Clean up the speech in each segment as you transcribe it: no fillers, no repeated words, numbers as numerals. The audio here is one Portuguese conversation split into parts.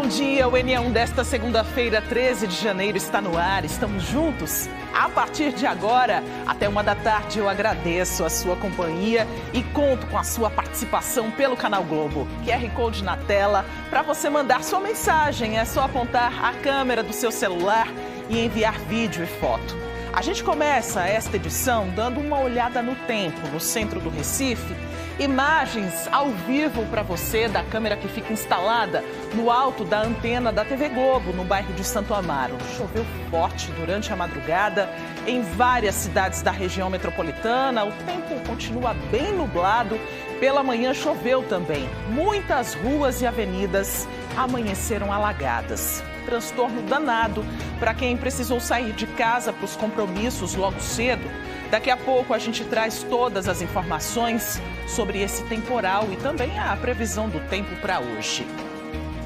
bom dia. O NE1 desta segunda-feira, 13 de janeiro, está no ar. Estamos juntos. A partir de agora, até 1 da tarde, eu agradeço a sua companhia e conto com a sua participação pelo Canal Globo. QR Code na tela para você mandar sua mensagem. É só apontar a câmera do seu celular e enviar vídeo e foto. A gente começa esta edição dando uma olhada no tempo, no centro do Recife. Imagens ao vivo para você da câmera que fica instalada no alto da antena da TV Globo, no bairro de Santo Amaro. Choveu forte durante a madrugada em várias cidades da região metropolitana. O tempo continua bem nublado. Pela manhã choveu também. Muitas ruas e avenidas amanheceram alagadas. Transtorno danado para quem precisou sair de casa para os compromissos logo cedo. Daqui a pouco a gente traz todas as informações sobre esse temporal e também a previsão do tempo para hoje.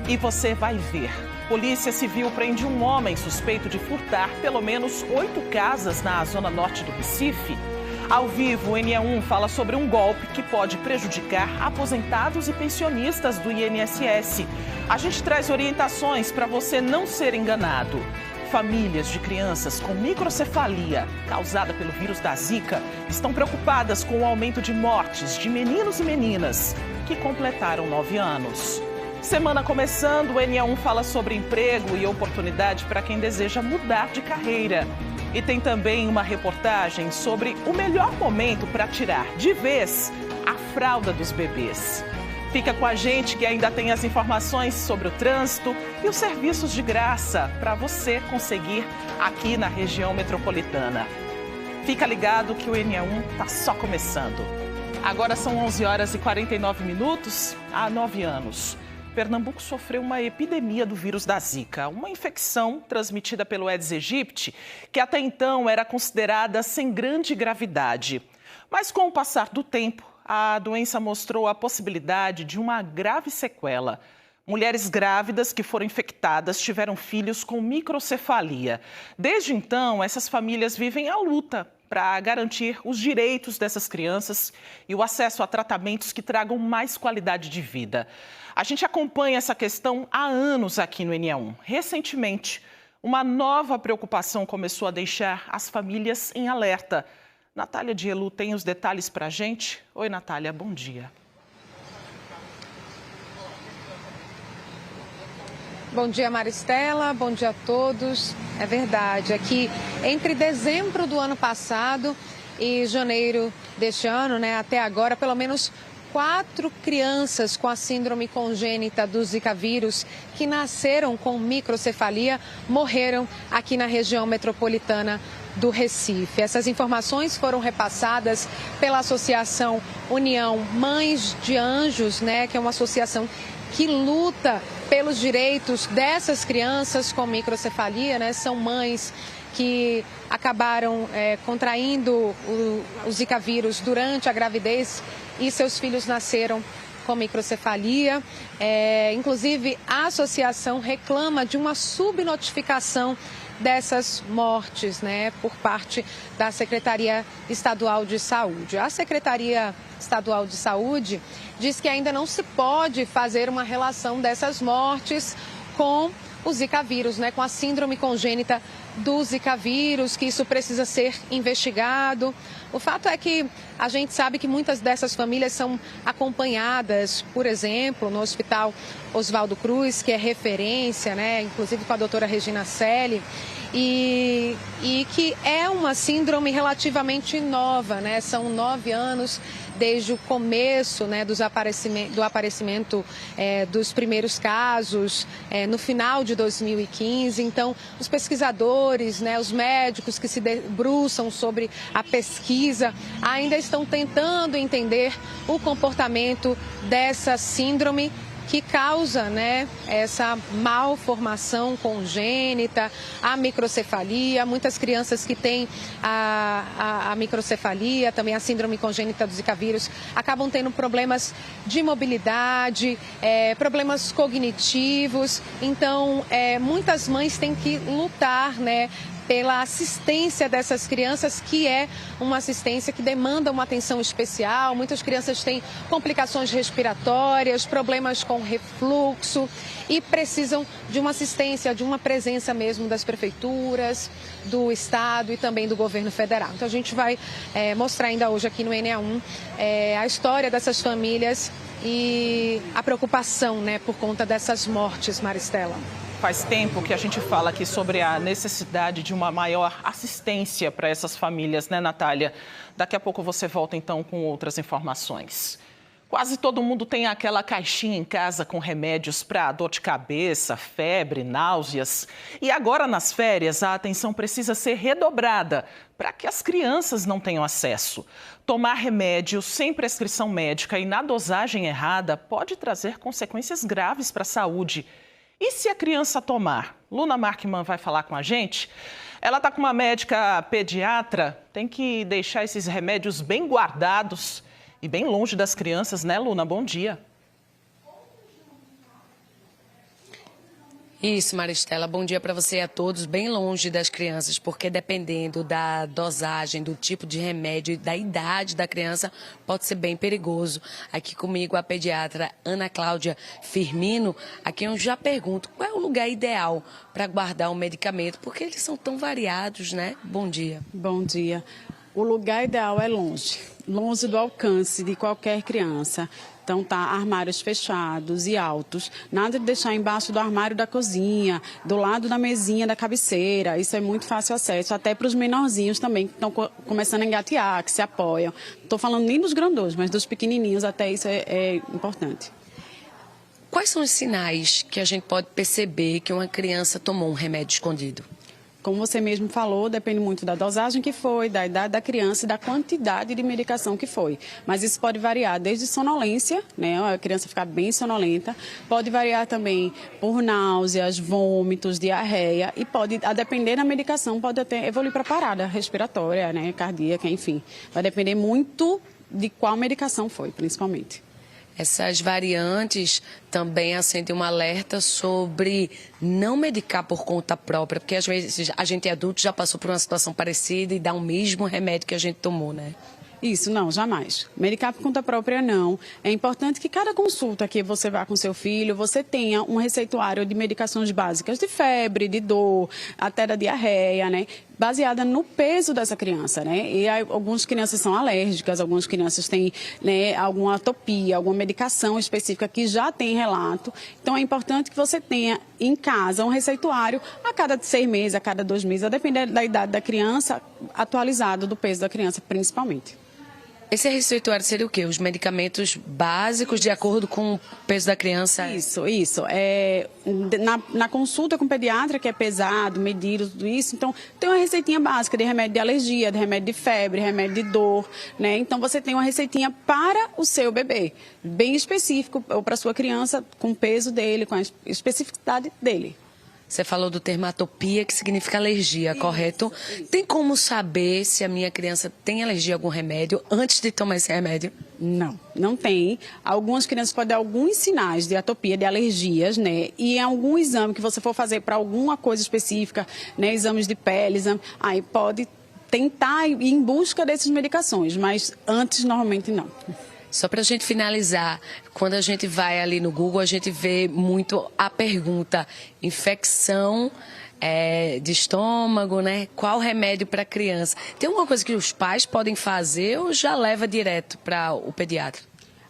E você vai ver. Polícia Civil prende um homem suspeito de furtar pelo menos 8 casas na zona norte do Recife. Ao vivo, o NE1 fala sobre um golpe que pode prejudicar aposentados e pensionistas do INSS. A gente traz orientações para você não ser enganado. Famílias de crianças com microcefalia causada pelo vírus da Zika estão preocupadas com o aumento de mortes de meninos e meninas que completaram 9 anos. Semana começando, o NE1 fala sobre emprego e oportunidade para quem deseja mudar de carreira. E tem também uma reportagem sobre o melhor momento para tirar de vez a fralda dos bebês. Fica com a gente que ainda tem as informações sobre o trânsito e os serviços de graça para você conseguir aqui na região metropolitana. Fica ligado que o NE1 está só começando. Agora são 11 horas e 49 minutos. Há 9 anos, Pernambuco sofreu uma epidemia do vírus da Zika, uma infecção transmitida pelo Aedes aegypti, que até então era considerada sem grande gravidade. Mas com o passar do tempo, a doença mostrou a possibilidade de uma grave sequela. Mulheres grávidas que foram infectadas tiveram filhos com microcefalia. Desde então, essas famílias vivem a luta para garantir os direitos dessas crianças e o acesso a tratamentos que tragam mais qualidade de vida. A gente acompanha essa questão há anos aqui no NE1. Recentemente, uma nova preocupação começou a deixar as famílias em alerta. Natália Dielu tem os detalhes para a gente. Oi, Natália, bom dia. Bom dia, Maristela. Bom dia a todos. É verdade, aqui entre dezembro do ano passado e janeiro deste ano, até agora, pelo menos 4 crianças com a síndrome congênita do Zika vírus que nasceram com microcefalia morreram aqui na região metropolitana do Recife. Essas informações foram repassadas pela Associação União Mães de Anjos, que é uma associação que luta pelos direitos dessas crianças com microcefalia, São mães que acabaram contraindo o Zika vírus durante a gravidez e seus filhos nasceram com microcefalia. Inclusive, a associação reclama de uma subnotificação dessas mortes, por parte da Secretaria Estadual de Saúde. A Secretaria Estadual de Saúde diz que ainda não se pode fazer uma relação dessas mortes com o Zika vírus, com a síndrome congênita do Zika vírus, que isso precisa ser investigado. O fato é que a gente sabe que muitas dessas famílias são acompanhadas, por exemplo, no Hospital Oswaldo Cruz, que é referência, inclusive com a doutora Regina Selle, e que é uma síndrome relativamente nova, São 9 anos desde o começo do aparecimento dos primeiros casos, no final de 2015. Então, os pesquisadores, os médicos que se debruçam sobre a pesquisa ainda estão tentando entender o comportamento dessa síndrome que causa essa malformação congênita, a microcefalia. Muitas crianças que têm a microcefalia, também a síndrome congênita do Zika vírus, acabam tendo problemas de mobilidade, problemas cognitivos. Então, muitas mães têm que lutar pela assistência dessas crianças, que é uma assistência que demanda uma atenção especial. Muitas crianças têm complicações respiratórias, problemas com refluxo e precisam de uma assistência, de uma presença mesmo das prefeituras, do Estado e também do governo federal. Então a gente vai mostrar ainda hoje aqui no NA1 a história dessas famílias e a preocupação, né, por conta dessas mortes, Maristela. Faz tempo que a gente fala aqui sobre a necessidade de uma maior assistência para essas famílias, né, Natália? Daqui a pouco você volta, então, com outras informações. Quase todo mundo tem aquela caixinha em casa com remédios para dor de cabeça, febre, náuseas. E agora, nas férias, a atenção precisa ser redobrada para que as crianças não tenham acesso. Tomar remédio sem prescrição médica e na dosagem errada pode trazer consequências graves para a saúde. E se a criança tomar? Luna Markman vai falar com a gente. Ela está com uma médica pediatra, tem que deixar esses remédios bem guardados e bem longe das crianças, né, Luna? Bom dia. Isso, Maristela. Bom dia para você e a todos. Bem longe das crianças, porque dependendo da dosagem, do tipo de remédio e da idade da criança, pode ser bem perigoso. Aqui comigo a pediatra Ana Cláudia Firmino, a quem eu já pergunto qual é o lugar ideal para guardar o medicamento, porque eles são tão variados, né? Bom dia. Bom dia. O lugar ideal é longe do alcance de qualquer criança. Então, armários fechados e altos. Nada de deixar embaixo do armário da cozinha, do lado da mesinha da cabeceira. Isso é muito fácil acesso, até para os menorzinhos também, que estão começando a engatear, que se apoiam. Não estou falando nem dos grandões, mas dos pequenininhos, até isso é importante. Quais são os sinais que a gente pode perceber que uma criança tomou um remédio escondido? Como você mesmo falou, depende muito da dosagem que foi, da idade da criança e da quantidade de medicação que foi. Mas isso pode variar desde sonolência, né, a criança ficar bem sonolenta, pode variar também por náuseas, vômitos, diarreia e pode, a depender da medicação, pode até evoluir para parada respiratória, né, cardíaca, enfim. Vai depender muito de qual medicação foi, principalmente. Essas variantes também acendem um alerta sobre não medicar por conta própria, porque às vezes a gente adulto já passou por uma situação parecida e dá o mesmo remédio que a gente tomou, né? Isso, não, jamais. Medicar por conta própria, não. É importante que cada consulta que você vá com seu filho, você tenha um receituário de medicações básicas de febre, de dor, até da diarreia, né? Baseada no peso dessa criança, né? E algumas crianças são alérgicas, algumas crianças têm, né, alguma atopia, alguma medicação específica que já tem relato. Então, é importante que você tenha em casa um receituário a cada 6 meses, a cada 2 meses, a depender da idade da criança, atualizado do peso da criança, principalmente. Esse receituário seria o quê? Os medicamentos básicos de acordo com o peso da criança? Isso. Na consulta com o pediatra, que é pesado, medido, tudo isso, então tem uma receitinha básica de remédio de alergia, de remédio de febre, remédio de dor, né? Então você tem uma receitinha para o seu bebê, bem específico, ou para a sua criança, com o peso dele, com a especificidade dele. Você falou do termo atopia, que significa alergia, correto? Tem como saber se a minha criança tem alergia a algum remédio antes de tomar esse remédio? Não, não tem. Algumas crianças podem dar alguns sinais de atopia, de alergias, né? E em algum exame que você for fazer para alguma coisa específica, né? Exames de pele, aí pode tentar ir em busca dessas medicações, mas antes normalmente não. Só para a gente finalizar, quando a gente vai ali no Google, a gente vê muito a pergunta infecção de estômago, né? Qual remédio para a criança? Tem alguma coisa que os pais podem fazer ou já leva direto para o pediatra?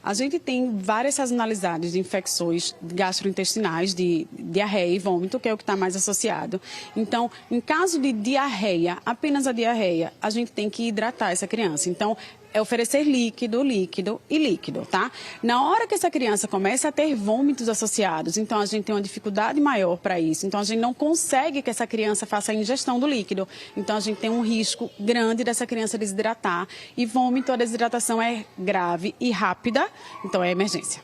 A gente tem várias sazonalidades de infecções gastrointestinais, de diarreia e vômito, que é o que está mais associado. Então, em caso de diarreia, apenas a diarreia, a gente tem que hidratar essa criança. Então, é oferecer líquido, tá? Na hora que essa criança começa a ter vômitos associados, então a gente tem uma dificuldade maior para isso. Então, a gente não consegue que essa criança faça a ingestão do líquido. Então, a gente tem um risco grande dessa criança desidratar. E vômito, a desidratação é grave e rápida, então é emergência.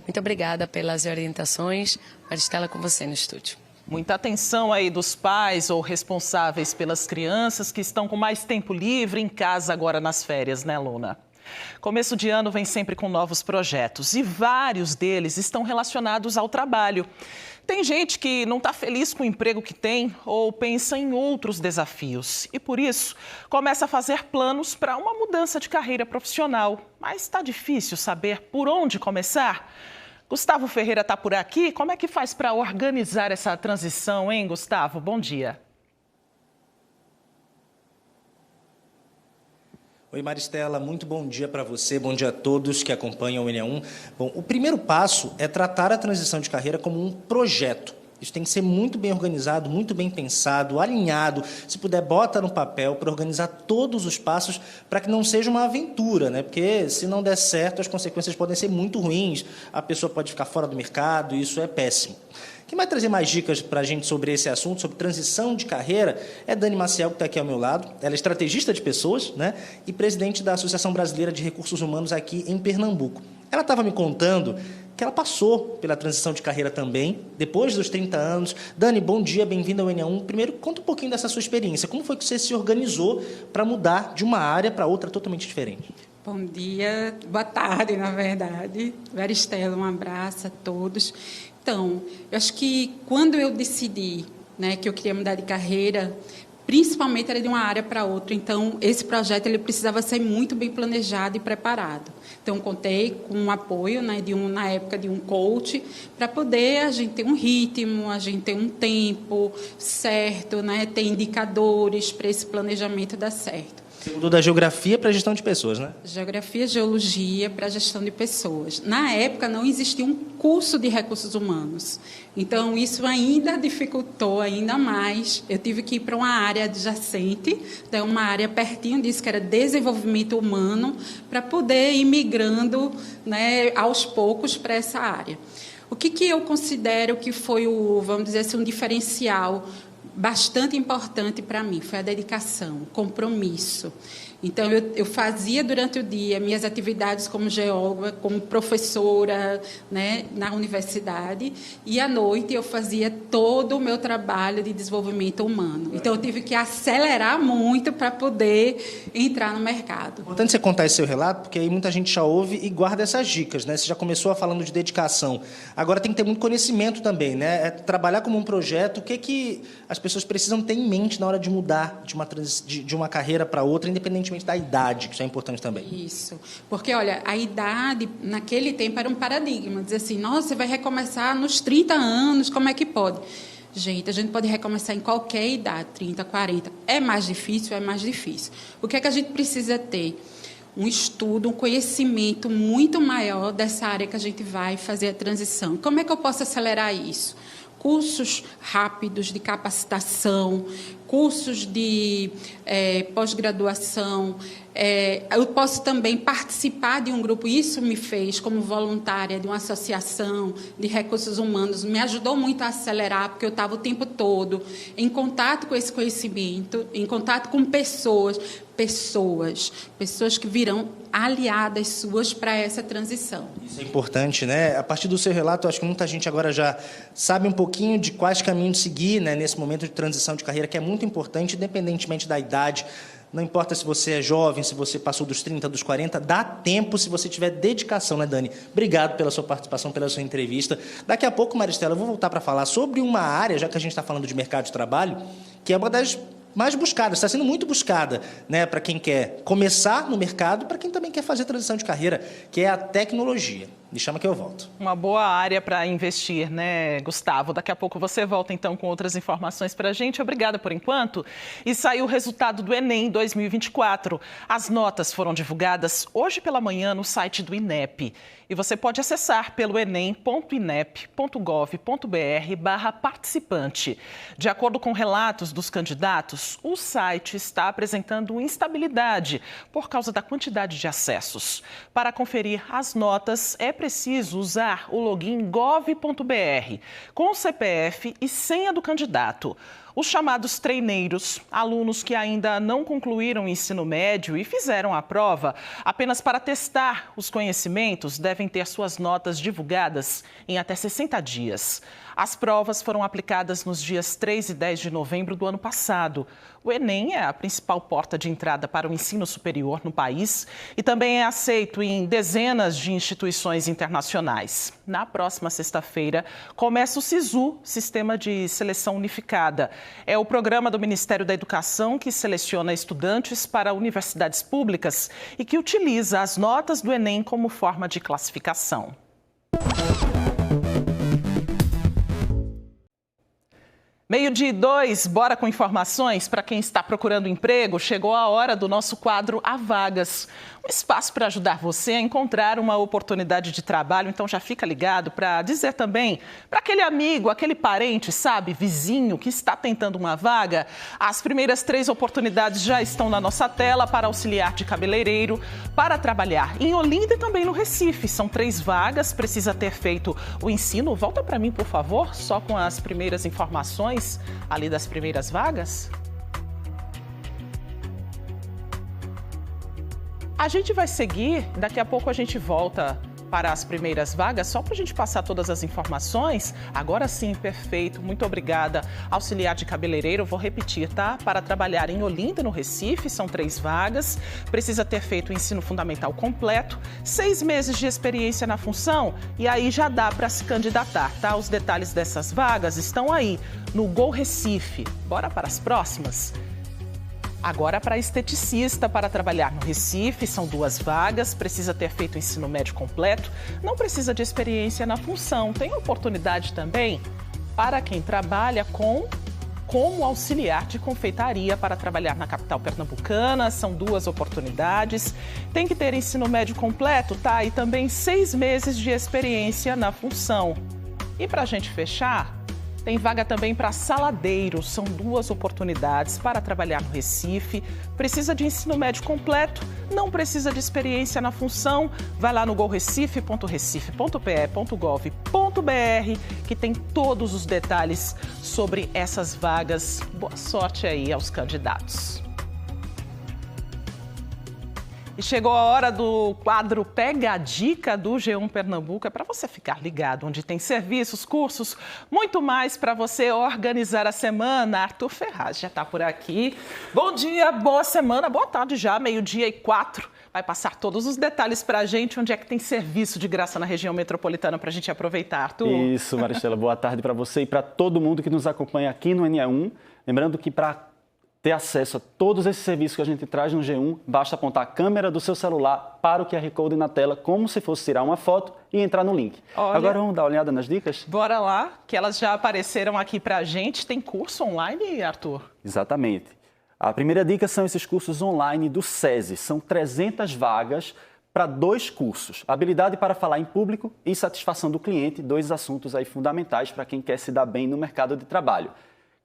Muito obrigada pelas orientações. Maristela, com você no estúdio. Muita atenção aí dos pais ou responsáveis pelas crianças que estão com mais tempo livre em casa agora nas férias, né, Luna? Começo de ano vem sempre com novos projetos e vários deles estão relacionados ao trabalho. Tem gente que não está feliz com o emprego que tem ou pensa em outros desafios e, por isso, começa a fazer planos para uma mudança de carreira profissional. Mas está difícil saber por onde começar. Gustavo Ferreira está por aqui. Como é que faz para organizar essa transição, hein, Gustavo? Bom dia. Oi, Maristela, muito bom dia para você, bom dia a todos que acompanham o NE1. Bom, o primeiro passo é tratar a transição de carreira como um projeto. Isso tem que ser muito bem organizado, muito bem pensado, alinhado. Se puder, bota no papel para organizar todos os passos para que não seja uma aventura, né? Porque se não der certo, as consequências podem ser muito ruins. A pessoa pode ficar fora do mercado e isso é péssimo. Quem vai trazer mais dicas para a gente sobre esse assunto, sobre transição de carreira, é Dani Maciel, que está aqui ao meu lado. Ela é estrategista de pessoas, né, e presidente da Associação Brasileira de Recursos Humanos aqui em Pernambuco. Ela estava me contando que ela passou pela transição de carreira também, depois dos 30 anos. Dani, bom dia, bem-vinda ao NE1. Primeiro, conta um pouquinho dessa sua experiência. Como foi que você se organizou para mudar de uma área para outra totalmente diferente? Bom dia, boa tarde, na verdade. Maristela, um abraço a todos. Então, eu acho que quando eu decidi, né, que eu queria mudar de carreira, principalmente era de uma área para outra. Então, esse projeto ele precisava ser muito bem planejado e preparado. Então, contei com o apoio, né, na época de um coach, para poder a gente ter um ritmo, a gente ter um tempo certo, né, ter indicadores para esse planejamento dar certo. Você mudou da geografia para a gestão de pessoas, né? Geografia e geologia para a gestão de pessoas. Na época, não existia um curso de recursos humanos. Então, isso ainda dificultou ainda mais. Eu tive que ir para uma área adjacente, uma área pertinho disso, que era desenvolvimento humano, para poder ir migrando, né, aos poucos para essa área. O que eu considero que foi vamos dizer assim, um diferencial bastante importante para mim, foi a dedicação, o compromisso. Então, eu fazia durante o dia minhas atividades como geóloga, como professora, né, na universidade, e à noite eu fazia todo o meu trabalho de desenvolvimento humano. Então, eu tive que acelerar muito para poder entrar no mercado. É importante você contar esse seu relato, porque aí muita gente já ouve e guarda essas dicas, né? Você já começou falando de dedicação. Agora tem que ter muito conhecimento também, né? É trabalhar como um projeto. O que as pessoas precisam ter em mente na hora de mudar de uma carreira para outra, independente da idade, que isso é importante também. Isso, porque, olha, a idade, naquele tempo, era um paradigma, dizer assim, nossa, você vai recomeçar nos 30 anos, como é que pode? Gente, a gente pode recomeçar em qualquer idade, 30, 40, é mais difícil, é mais difícil. O que é que a gente precisa ter? Um estudo, um conhecimento muito maior dessa área que a gente vai fazer a transição. Como é que eu posso acelerar isso? Cursos rápidos de capacitação, cursos de pós-graduação. Eu posso também participar de um grupo, isso me fez como voluntária de uma associação de recursos humanos, me ajudou muito a acelerar, porque eu estava o tempo todo em contato com esse conhecimento, em contato com pessoas que virão aliadas suas para essa transição. Isso é importante, né? A partir do seu relato, acho que muita gente agora já sabe um pouquinho de quais caminhos seguir, né, nesse momento de transição de carreira, que é muito importante, independentemente da idade. Não importa se você é jovem, se você passou dos 30, dos 40, dá tempo se você tiver dedicação, né, Dani? Obrigado pela sua participação, pela sua entrevista. Daqui a pouco, Maristela, eu vou voltar para falar sobre uma área, já que a gente está falando de mercado de trabalho, que é uma das mais buscada, está sendo muito buscada, né, para quem quer começar no mercado, para quem também quer fazer transição de carreira, que é a tecnologia. Me chama que eu volto. Uma boa área para investir, né, Gustavo? Daqui a pouco você volta, então, com outras informações para a gente. Obrigada por enquanto. E saiu o resultado do Enem 2024. As notas foram divulgadas hoje pela manhã no site do INEP. E você pode acessar pelo enem.inep.gov.br/participante. De acordo com relatos dos candidatos, o site está apresentando instabilidade por causa da quantidade de acessos. Para conferir as notas, é preciso usar o login gov.br com o CPF e senha do candidato. Os chamados treineiros, alunos que ainda não concluíram o ensino médio e fizeram a prova apenas para testar os conhecimentos, devem ter suas notas divulgadas em até 60 dias. As provas foram aplicadas nos dias 3 e 10 de novembro do ano passado. O Enem é a principal porta de entrada para o ensino superior no país e também é aceito em dezenas de instituições internacionais. Na próxima sexta-feira, começa o SISU, Sistema de Seleção Unificada. É o programa do Ministério da Educação que seleciona estudantes para universidades públicas e que utiliza as notas do Enem como forma de classificação. Meio-dia e 2, bora com informações para quem está procurando emprego. Chegou a hora do nosso quadro Há Vagas. Um espaço para ajudar você a encontrar uma oportunidade de trabalho. Então já fica ligado para dizer também para aquele amigo, aquele parente, sabe, vizinho que está tentando uma vaga. As primeiras 3 oportunidades já estão na nossa tela para auxiliar de cabeleireiro, para trabalhar em Olinda e também no Recife. São 3 vagas, precisa ter feito o ensino. Volta para mim, por favor, só com as primeiras informações ali das primeiras vagas. A gente vai seguir, daqui a pouco a gente volta para as primeiras vagas, só para a gente passar todas as informações. Agora sim, perfeito, muito obrigada. Auxiliar de cabeleireiro, vou repetir, tá? Para trabalhar em Olinda, no Recife, são 3 vagas, precisa ter feito o ensino fundamental completo, 6 meses de experiência na função e aí já dá para se candidatar, tá? Os detalhes dessas vagas estão aí no Go Recife. Bora para as próximas? Agora para esteticista, para trabalhar no Recife, são 2 vagas, precisa ter feito o ensino médio completo, não precisa de experiência na função. Tem oportunidade também para quem trabalha como auxiliar de confeitaria para trabalhar na capital pernambucana, são 2 oportunidades. Tem que ter ensino médio completo, tá? E também 6 meses de experiência na função. E para a gente fechar, tem vaga também para saladeiro, são 2 oportunidades para trabalhar no Recife, precisa de ensino médio completo, não precisa de experiência na função, vai lá no gorecife.recife.pe.gov.br que tem todos os detalhes sobre essas vagas. Boa sorte aí aos candidatos. E chegou a hora do quadro Pega a Dica do G1 Pernambuco. É para você ficar ligado, onde tem serviços, cursos, muito mais para você organizar a semana. Arthur Ferraz já está por aqui. Bom dia, boa semana, boa tarde já, 12:04. Vai passar todos os detalhes para a gente, onde é que tem serviço de graça na região metropolitana para a gente aproveitar, Arthur. Isso, Maristela, boa tarde para você e para todo mundo que nos acompanha aqui no NE1. Lembrando que para ter acesso a todos esses serviços que a gente traz no G1, basta apontar a câmera do seu celular para o QR Code na tela, como se fosse tirar uma foto e entrar no link. Olha, agora vamos dar uma olhada nas dicas? Bora lá, que elas já apareceram aqui para a gente. Tem curso online, Arthur? Exatamente. A primeira dica são esses cursos online do SESI. São 300 vagas para 2 cursos. Habilidade para falar em público e satisfação do cliente, 2 assuntos aí fundamentais para quem quer se dar bem no mercado de trabalho.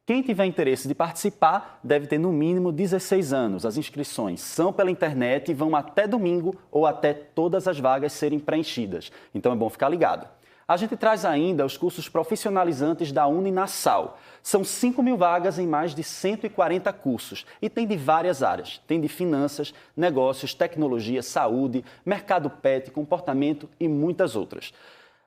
Quem tiver interesse de participar deve ter no mínimo 16 anos. As inscrições são pela internet e vão até domingo ou até todas as vagas serem preenchidas. Então é bom ficar ligado. A gente traz ainda os cursos profissionalizantes da Uninasal. São 5.000 vagas em mais de 140 cursos e tem de várias áreas. Tem de finanças, negócios, tecnologia, saúde, mercado pet, comportamento e muitas outras.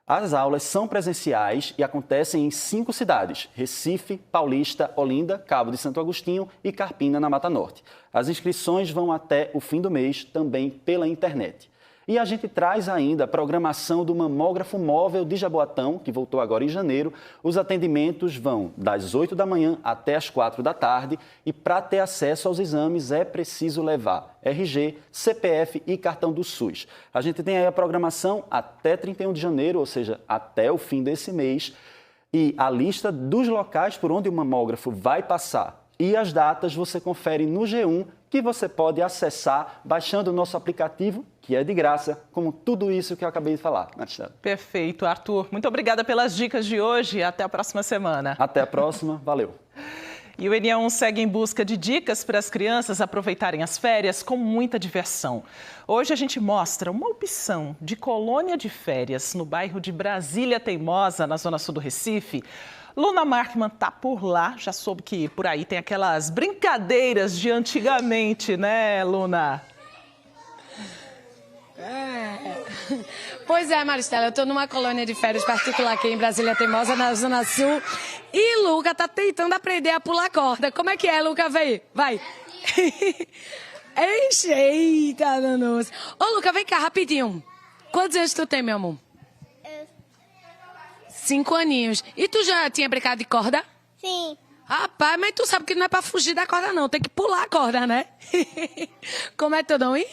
As aulas são presenciais e acontecem em 5 cidades: Recife, Paulista, Olinda, Cabo de Santo Agostinho e Carpina, na Mata Norte. As inscrições vão até o fim do mês, também pela internet. E a gente traz ainda a programação do mamógrafo móvel de Jaboatão, que voltou agora em janeiro. Os atendimentos vão das 8 da manhã até as 4 da tarde e para ter acesso aos exames é preciso levar RG, CPF e cartão do SUS. A gente tem aí a programação até 31 de janeiro, ou seja, até o fim desse mês. E a lista dos locais por onde o mamógrafo vai passar e as datas você confere no G1, que você pode acessar baixando o nosso aplicativo, que é de graça, como tudo isso que eu acabei de falar. Maristela. Perfeito, Arthur. Muito obrigada pelas dicas de hoje. Até a próxima semana. Até a próxima. Valeu. E o NE1 segue em busca de dicas para as crianças aproveitarem as férias com muita diversão. Hoje a gente mostra uma opção de colônia de férias no bairro de Brasília Teimosa, na zona sul do Recife. Luna Markman tá por lá, já soube que por aí tem aquelas brincadeiras de antigamente, né, Luna? Pois é, Maristela, eu tô numa colônia de férias particular aqui em Brasília Teimosa, na Zona Sul, e Luca tá tentando aprender a pular corda. Como é que é, Luca? Vem, vai. Eita, danos. Ô, Luca, vem cá, rapidinho. Quantos anos tu tem, meu amor? 5 aninhos. E tu já tinha brincado de corda? Sim. Rapaz, mas tu sabe que não é pra fugir da corda, não. Tem que pular a corda, né? Como é teu nome?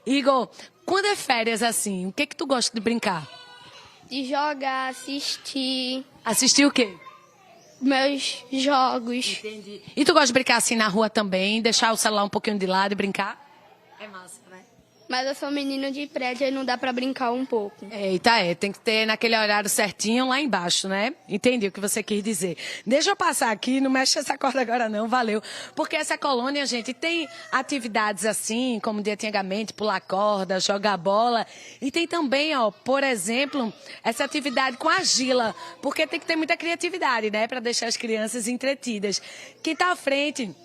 Igor, quando é férias assim, o que tu gosta de brincar? De jogar, assistir Assistir o quê? meus jogos. Entendi. E tu gosta de brincar assim na rua também? Deixar o celular um pouquinho de lado e brincar? É massa, né? Mas eu sou menina de prédio e não dá pra brincar um pouco. Eita, tem que ter naquele horário certinho lá embaixo, né? Entendi o que você quis dizer. Deixa eu passar aqui, não mexe essa corda agora não, valeu. Porque essa colônia, gente, tem atividades assim, como de antigamente, pular corda, jogar bola. E tem também, ó, por exemplo, essa atividade com argila. Porque tem que ter muita criatividade, né? Pra deixar as crianças entretidas. Quem tá à frente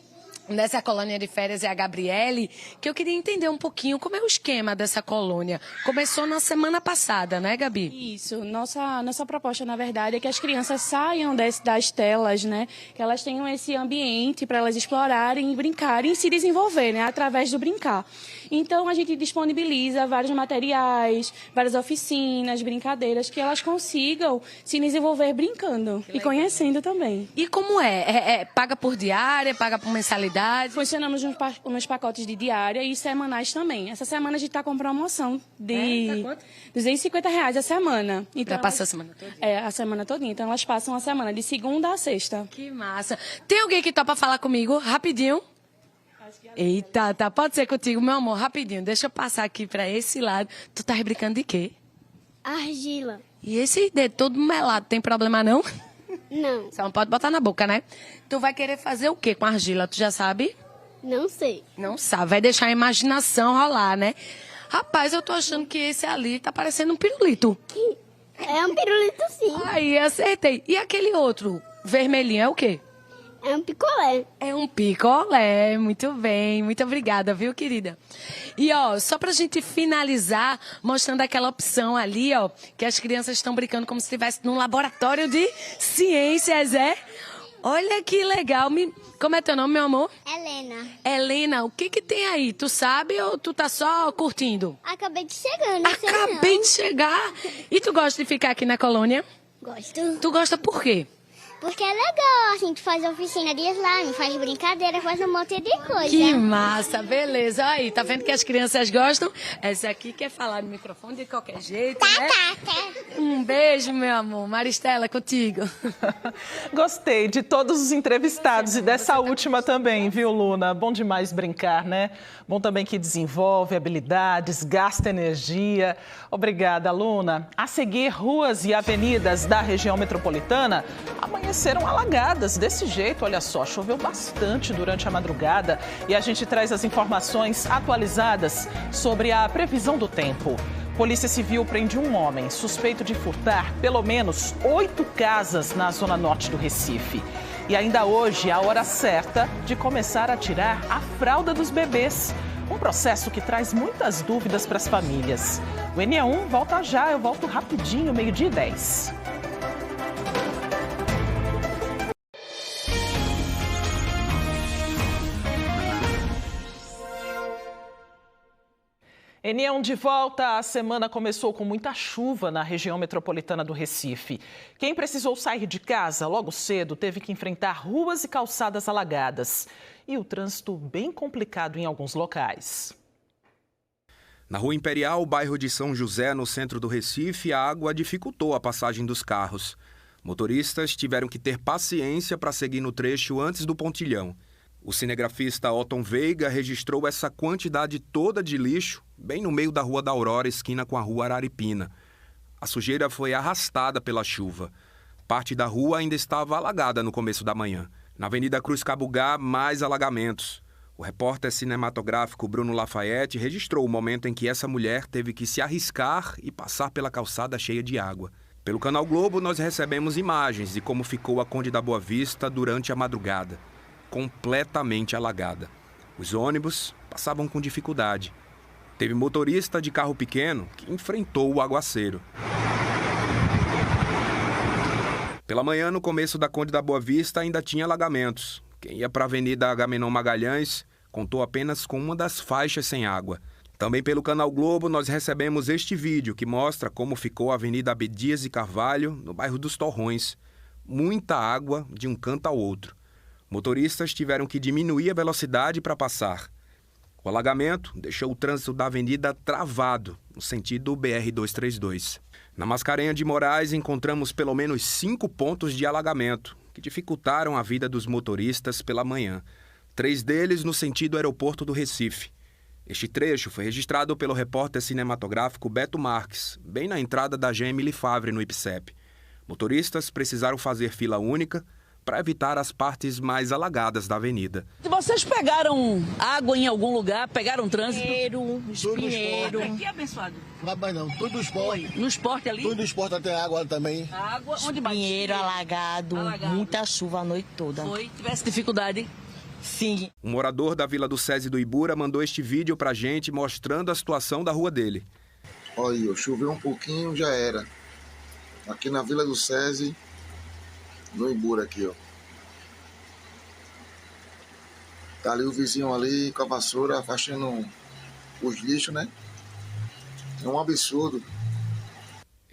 nessa colônia de férias é a Gabriele, que eu queria entender um pouquinho como é o esquema dessa colônia. Começou na semana passada, né, Gabi? Isso. Nossa proposta, na verdade, é que as crianças saiam das telas, né? Que elas tenham esse ambiente para elas explorarem e brincarem e se desenvolver, né? Através do brincar. Então, a gente disponibiliza vários materiais, várias oficinas, brincadeiras, que elas consigam se desenvolver brincando e conhecendo também. E como é? Paga por diária, paga por mensalidade? Funcionamos nos pacotes de diária e semanais também. Essa semana a gente está com promoção de Tá quanto? R$250 a semana. Então, Já passou a semana toda? a semana todinha. Então, elas passam a semana de segunda a sexta. Que massa. Tem alguém que topa falar comigo? Rapidinho. Eita, tá. Pode ser contigo, meu amor. Rapidinho. Deixa eu passar aqui pra esse lado. Tu tá brincando de quê? Argila. E esse dedo todo melado, tem problema não? Não. Só não pode botar na boca, né? Tu vai querer fazer o quê com argila? Tu já sabe? Não sei. Não sabe. Vai deixar a imaginação rolar, né? Rapaz, eu tô achando que esse ali tá parecendo um pirulito. É um pirulito, sim. Aí, acertei. E aquele outro, vermelhinho, é o quê? É um picolé. É um picolé, muito bem, muito obrigada, viu, querida? E, ó, só pra gente finalizar, mostrando aquela opção ali, ó, que as crianças estão brincando como se estivesse num laboratório de ciências, é? Olha que legal. Como é teu nome, meu amor? Helena. Helena, o que tem aí? Tu sabe ou tu tá só curtindo? Acabei de chegar, não sei não. Acabei de chegar. E tu gosta de ficar aqui na colônia? Gosto. Tu gosta por quê? Porque é legal, a gente faz oficina de slime, faz brincadeira, faz um monte de coisa. Que massa, beleza. Aí, tá vendo que as crianças gostam? Essa aqui quer falar no microfone de qualquer jeito, né? Tá. Um beijo, meu amor. Maristela, contigo. Gostei de todos os entrevistados e dessa última também, viu, Luna? Bom demais brincar, né? Bom também que desenvolve habilidades, gasta energia. Obrigada, Luna. A seguir, ruas e avenidas da região metropolitana amanheceram alagadas desse jeito. Olha só, choveu bastante durante a madrugada e a gente traz as informações atualizadas sobre a previsão do tempo. Polícia Civil prende um homem suspeito de furtar pelo menos 8 casas na zona norte do Recife. E ainda hoje, a hora certa de começar a tirar a fralda dos bebês. Um processo que traz muitas dúvidas para as famílias. O NE1 volta já, eu volto rapidinho, 12h10. NE1 de volta. A semana começou com muita chuva na região metropolitana do Recife. Quem precisou sair de casa logo cedo teve que enfrentar ruas e calçadas alagadas. E o trânsito bem complicado em alguns locais. Na Rua Imperial, bairro de São José, no centro do Recife, a água dificultou a passagem dos carros. Motoristas tiveram que ter paciência para seguir no trecho antes do pontilhão. O cinegrafista Otton Veiga registrou essa quantidade toda de lixo bem no meio da Rua da Aurora, esquina com a Rua Araripina. A sujeira foi arrastada pela chuva. Parte da rua ainda estava alagada no começo da manhã. Na Avenida Cruz Cabugá, mais alagamentos. O repórter cinematográfico Bruno Lafayette registrou o momento em que essa mulher teve que se arriscar e passar pela calçada cheia de água. Pelo Canal Globo, nós recebemos imagens de como ficou a Conde da Boa Vista durante a madrugada, completamente alagada. Os ônibus passavam com dificuldade. Teve motorista de carro pequeno que enfrentou o aguaceiro. Pela manhã, no começo da Conde da Boa Vista, ainda tinha alagamentos. Quem ia para a Avenida Agamenon Magalhães contou apenas com uma das faixas sem água. Também pelo Canal Globo, nós recebemos este vídeo que mostra como ficou a Avenida Abdias de Carvalho, no bairro dos Torrões. Muita água de um canto ao outro. Motoristas tiveram que diminuir a velocidade para passar. O alagamento deixou o trânsito da avenida travado, no sentido BR-232. Na Mascarenha de Moraes, encontramos pelo menos 5 pontos de alagamento, que dificultaram a vida dos motoristas pela manhã. 3 deles no sentido aeroporto do Recife. Este trecho foi registrado pelo repórter cinematográfico Beto Marques, bem na entrada da GM Lifavre, no IPCEP. Motoristas precisaram fazer fila única para evitar as partes mais alagadas da avenida. Vocês pegaram água em algum lugar? Pegaram trânsito? Espinheiro. Aqui, abençoado? Não, tudo no esporte. No esporte ali? Tudo no esporte, até água também. Água? Onde mais? Espinheiro, alagado, muita chuva a noite toda. Foi? Tivesse dificuldade? Sim. Um morador da Vila do SESI do Ibura mandou este vídeo pra gente mostrando a situação da rua dele. Olha, choveu um pouquinho, já era. Aqui na Vila do SESI, no Ibura aqui, ó. Tá ali o vizinho ali com a vassoura afastando os lixos, né? É um absurdo.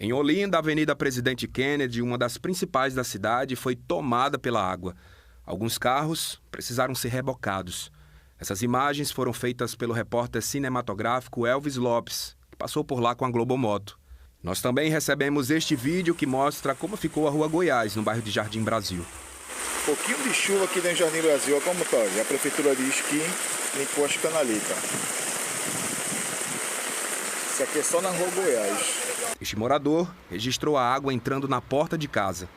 Em Olinda, a Avenida Presidente Kennedy, uma das principais da cidade, foi tomada pela água. Alguns carros precisaram ser rebocados. Essas imagens foram feitas pelo repórter cinematográfico Elvis Lopes, que passou por lá com a Globomoto. Nós também recebemos este vídeo que mostra como ficou a Rua Goiás, no bairro de Jardim Brasil. Pouquinho de chuva aqui dentro do Jardim Brasil, olha como tá. A prefeitura diz que limpou as canaletas. Isso aqui é só na Rua Goiás. Este morador registrou a água entrando na porta de casa.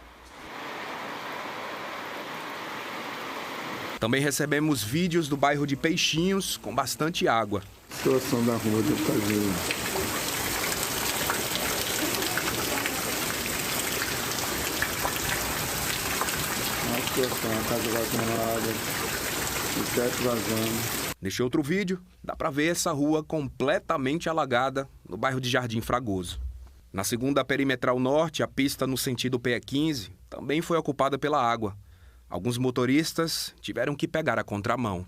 Também recebemos vídeos do bairro de Peixinhos com bastante água. Situação da rua do Casinho. A casa vazando, o teto vazando. Neste outro vídeo, dá para ver essa rua completamente alagada no bairro de Jardim Fragoso. Na segunda perimetral norte, a pista no sentido PE15 também foi ocupada pela água. Alguns motoristas tiveram que pegar a contramão.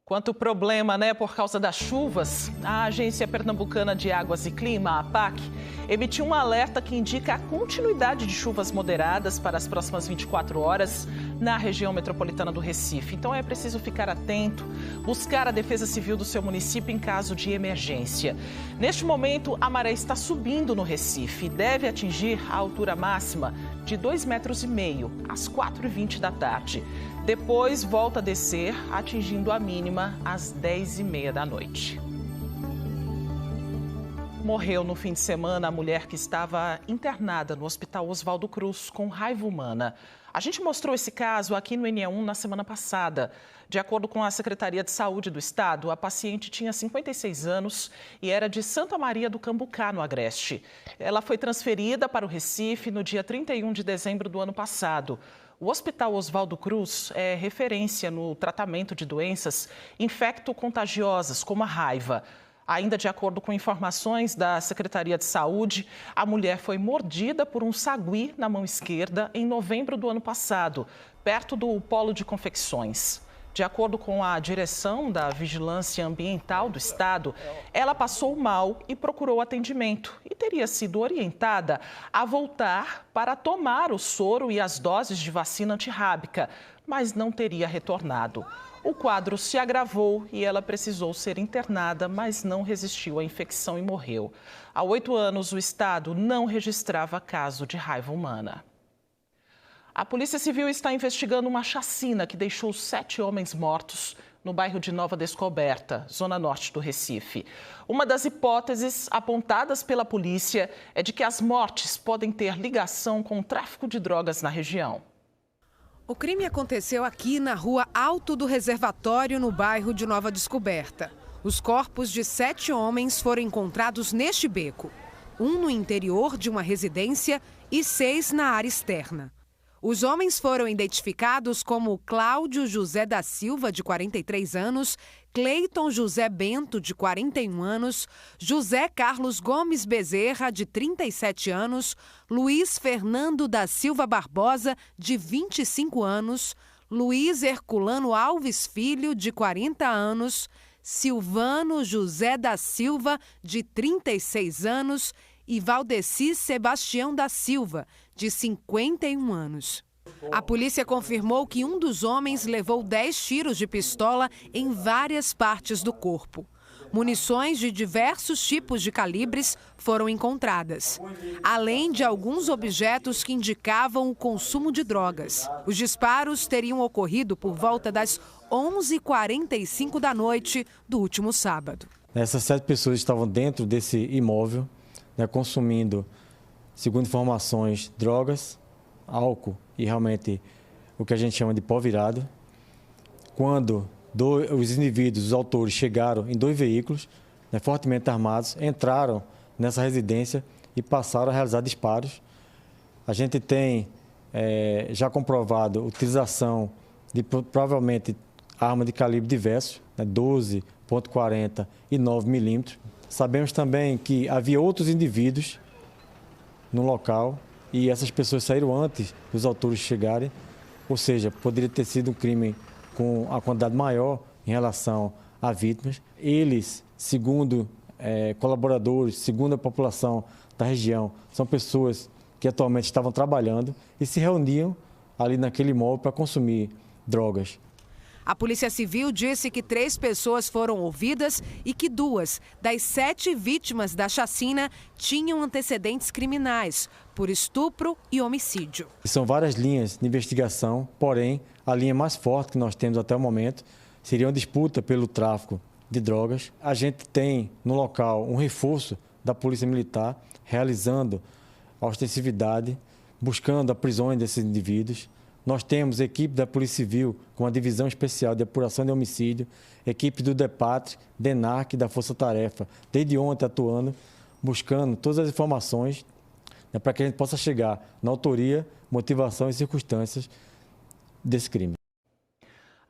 Quanto problema, né? Por causa das chuvas, a Agência Pernambucana de Águas e Clima, a APAC, emitiu um alerta que indica a continuidade de chuvas moderadas para as próximas 24 horas na região metropolitana do Recife. Então é preciso ficar atento, buscar a Defesa Civil do seu município em caso de emergência. Neste momento, a maré está subindo no Recife e deve atingir a altura máxima de 2,5 metros às 4h20 da tarde. Depois volta a descer, atingindo a mínima às 10h30 da noite. Morreu no fim de semana a mulher que estava internada no Hospital Oswaldo Cruz com raiva humana. A gente mostrou esse caso aqui no NE1 na semana passada. De acordo com a Secretaria de Saúde do Estado, a paciente tinha 56 anos e era de Santa Maria do Cambucá, no Agreste. Ela foi transferida para o Recife no dia 31 de dezembro do ano passado. O Hospital Oswaldo Cruz é referência no tratamento de doenças infecto-contagiosas, como a raiva. Ainda de acordo com informações da Secretaria de Saúde, a mulher foi mordida por um sagui na mão esquerda em novembro do ano passado, perto do polo de confecções. De acordo com a direção da Vigilância Ambiental do Estado, ela passou mal e procurou atendimento e teria sido orientada a voltar para tomar o soro e as doses de vacina antirrábica, mas não teria retornado. O quadro se agravou e ela precisou ser internada, mas não resistiu à infecção e morreu. Há 8 anos, o Estado não registrava caso de raiva humana. A Polícia Civil está investigando uma chacina que deixou 7 homens mortos no bairro de Nova Descoberta, zona norte do Recife. Uma das hipóteses apontadas pela polícia é de que as mortes podem ter ligação com o tráfico de drogas na região. O crime aconteceu aqui na rua Alto do Reservatório, no bairro de Nova Descoberta. Os corpos de 7 homens foram encontrados neste beco. um no interior de uma residência e 6 na área externa. Os homens foram identificados como Cláudio José da Silva, de 43 anos, Cleiton José Bento, de 41 anos, José Carlos Gomes Bezerra, de 37 anos, Luiz Fernando da Silva Barbosa, de 25 anos, Luiz Herculano Alves Filho, de 40 anos, Silvano José da Silva, de 36 anos, e Valdeci Sebastião da Silva, de 51 anos. A polícia confirmou que um dos homens levou 10 tiros de pistola em várias partes do corpo. Munições de diversos tipos de calibres foram encontradas, além de alguns objetos que indicavam o consumo de drogas. Os disparos teriam ocorrido por volta das 11h45 da noite do último sábado. Essas 7 pessoas estavam dentro desse imóvel, consumindo, segundo informações, drogas, álcool e realmente o que a gente chama de pó virado. Quando os indivíduos, os autores, chegaram em 2 veículos, fortemente armados, entraram nessa residência e passaram a realizar disparos. A gente tem já comprovado a utilização de provavelmente arma de calibre diverso, 12.40 e 9 milímetros. Sabemos também que havia outros indivíduos no local e essas pessoas saíram antes dos autores chegarem, ou seja, poderia ter sido um crime com a quantidade maior em relação a vítimas. Eles, segundo colaboradores, segundo a população da região, são pessoas que atualmente estavam trabalhando e se reuniam ali naquele imóvel para consumir drogas. A Polícia Civil disse que 3 pessoas foram ouvidas e que 2 das 7 vítimas da chacina tinham antecedentes criminais por estupro e homicídio. São várias linhas de investigação, porém, a linha mais forte que nós temos até o momento seria uma disputa pelo tráfico de drogas. A gente tem no local um reforço da Polícia Militar, realizando a ostensividade, buscando a prisão desses indivíduos. Nós temos equipe da Polícia Civil com a Divisão Especial de Apuração de Homicídio, equipe do DEPATRE, DENARC, da Força Tarefa, desde ontem atuando, buscando todas as informações para que a gente possa chegar na autoria, motivação e circunstâncias desse crime.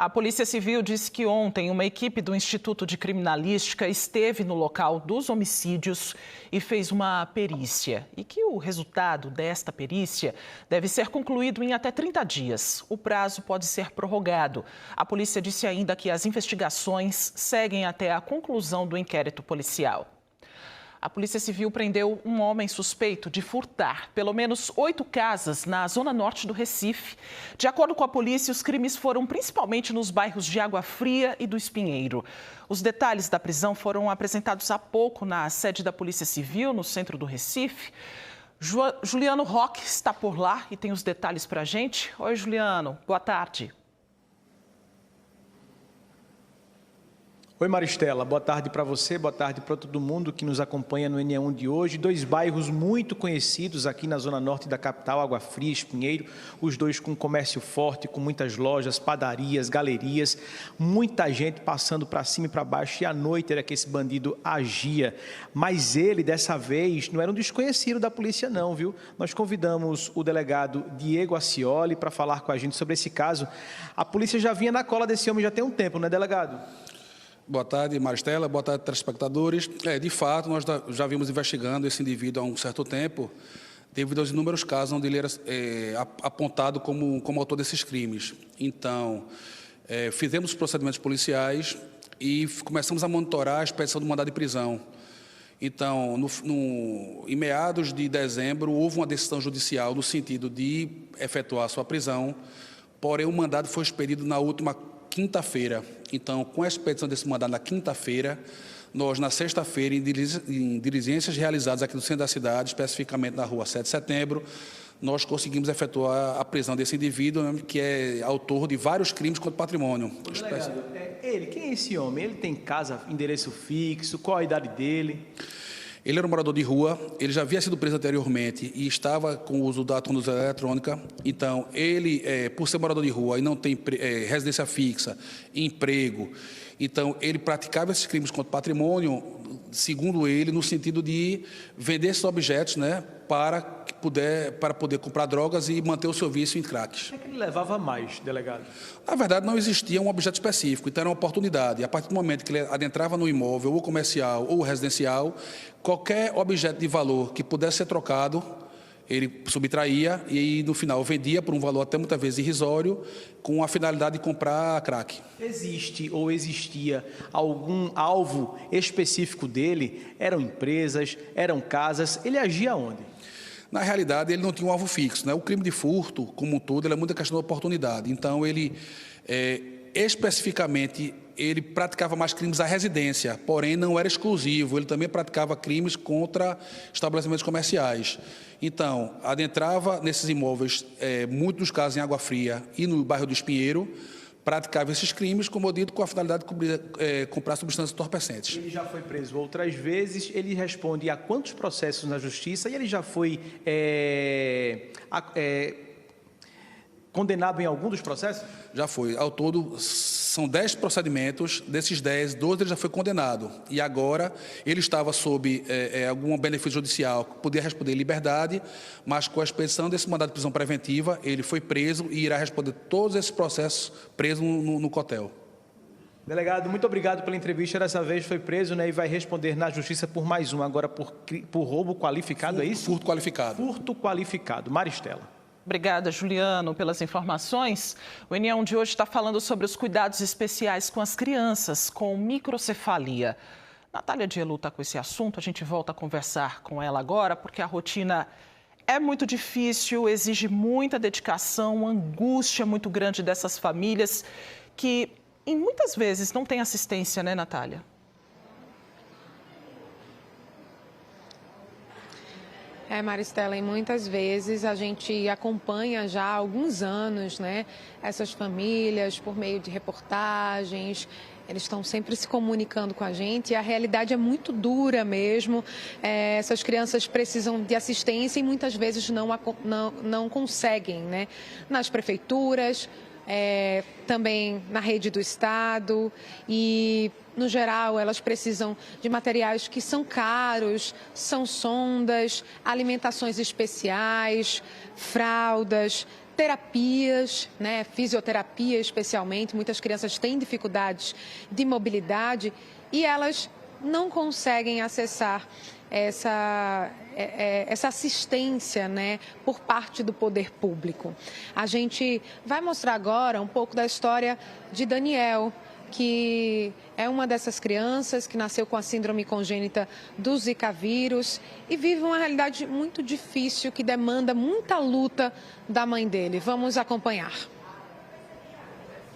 A Polícia Civil disse que ontem uma equipe do Instituto de Criminalística esteve no local dos homicídios e fez uma perícia. E que o resultado desta perícia deve ser concluído em até 30 dias. O prazo pode ser prorrogado. A polícia disse ainda que as investigações seguem até a conclusão do inquérito policial. A Polícia Civil prendeu um homem suspeito de furtar pelo menos 8 casas na zona norte do Recife. De acordo com a polícia, os crimes foram principalmente nos bairros de Água Fria e do Espinheiro. Os detalhes da prisão foram apresentados há pouco na sede da Polícia Civil, no centro do Recife. Juliano Roque está por lá e tem os detalhes para a gente. Oi, Juliano. Boa tarde. Oi, Maristela. Boa tarde para você, boa tarde para todo mundo que nos acompanha no NE1 de hoje. 2 bairros muito conhecidos aqui na zona norte da capital, Água Fria e Espinheiro. Os 2 com comércio forte, com muitas lojas, padarias, galerias. Muita gente passando para cima e para baixo. E à noite era que esse bandido agia. Mas ele, dessa vez, não era um desconhecido da polícia não, viu? Nós convidamos o delegado Diego Acioli para falar com a gente sobre esse caso. A polícia já vinha na cola desse homem já tem um tempo, né, delegado? Boa tarde, Maristela. Boa tarde, telespectadores. De fato, nós já vimos investigando esse indivíduo há um certo tempo, devido aos inúmeros casos onde ele era apontado como autor desses crimes. Então, fizemos os procedimentos policiais e começamos a monitorar a expedição do mandado de prisão. Então, em meados de dezembro, houve uma decisão judicial no sentido de efetuar a sua prisão, porém o mandado foi expedido na última quinta-feira. Então, com a expedição desse mandado na quinta-feira, nós, na sexta-feira, em diligências realizadas aqui no centro da cidade, especificamente na rua 7 de setembro, nós conseguimos efetuar a prisão desse indivíduo, que é autor de vários crimes contra o patrimônio. Delegado, quem é esse homem? Ele tem casa, endereço fixo, qual a idade dele? Ele era um morador de rua, ele já havia sido preso anteriormente e estava com o uso da tornozeleira eletrônica. Então, ele, por ser morador de rua e não tem residência fixa, emprego, então ele praticava esses crimes contra o patrimônio segundo ele, no sentido de vender esses objetos, né, para poder comprar drogas e manter o seu vício em cracks. O que é que ele levava mais, delegado? Na verdade, não existia um objeto específico, então era uma oportunidade. E a partir do momento que ele adentrava no imóvel, ou comercial ou residencial, qualquer objeto de valor que pudesse ser trocado, ele subtraía e, no final, vendia por um valor até muitas vezes irrisório, com a finalidade de comprar crack. Existe ou existia algum alvo específico dele? Eram empresas, eram casas? Ele agia onde? Na realidade, ele não tinha um alvo fixo, né? O crime de furto, como um todo, ele é muita questão de oportunidade. Então, ele, especificamente, ele praticava mais crimes à residência, porém não era exclusivo. Ele também praticava crimes contra estabelecimentos comerciais. Então, adentrava nesses imóveis, muitos dos casos em Água Fria e no bairro do Espinheiro, praticava esses crimes, como eu dito, com a finalidade de comprar substâncias entorpecentes. Ele já foi preso outras vezes, ele responde a quantos processos na justiça e ele já foi condenado em algum dos processos? Já foi. Ao todo, são 10 procedimentos. Desses 10, 12 ele já foi condenado. E agora ele estava sob algum benefício judicial, podia responder em liberdade, mas com a expedição desse mandado de prisão preventiva, ele foi preso e irá responder todos esses processos preso no cotel. Delegado, muito obrigado pela entrevista. Dessa vez foi preso, né, e vai responder na justiça por mais um, agora por roubo qualificado, é isso? Furto qualificado. Furto qualificado. Maristela. Obrigada, Juliano, pelas informações. O União de hoje está falando sobre os cuidados especiais com as crianças com microcefalia. Natália Dielu está com esse assunto, a gente volta a conversar com ela agora, porque a rotina é muito difícil, exige muita dedicação, uma angústia muito grande dessas famílias que, muitas vezes, não têm assistência, né, Natália? Maristela, e muitas vezes a gente acompanha já há alguns anos, né, essas famílias por meio de reportagens. Eles estão sempre se comunicando com a gente e a realidade é muito dura mesmo. Essas crianças precisam de assistência e muitas vezes não conseguem, né, nas prefeituras, também na rede do Estado e, no geral, elas precisam de materiais que são caros, são sondas, alimentações especiais, fraldas, terapias, né, fisioterapia especialmente. Muitas crianças têm dificuldades de mobilidade e elas não conseguem acessar essa assistência, né, por parte do poder público. A gente vai mostrar agora um pouco da história de Daniel, que é uma dessas crianças que nasceu com a síndrome congênita do Zika vírus e vive uma realidade muito difícil que demanda muita luta da mãe dele. Vamos acompanhar.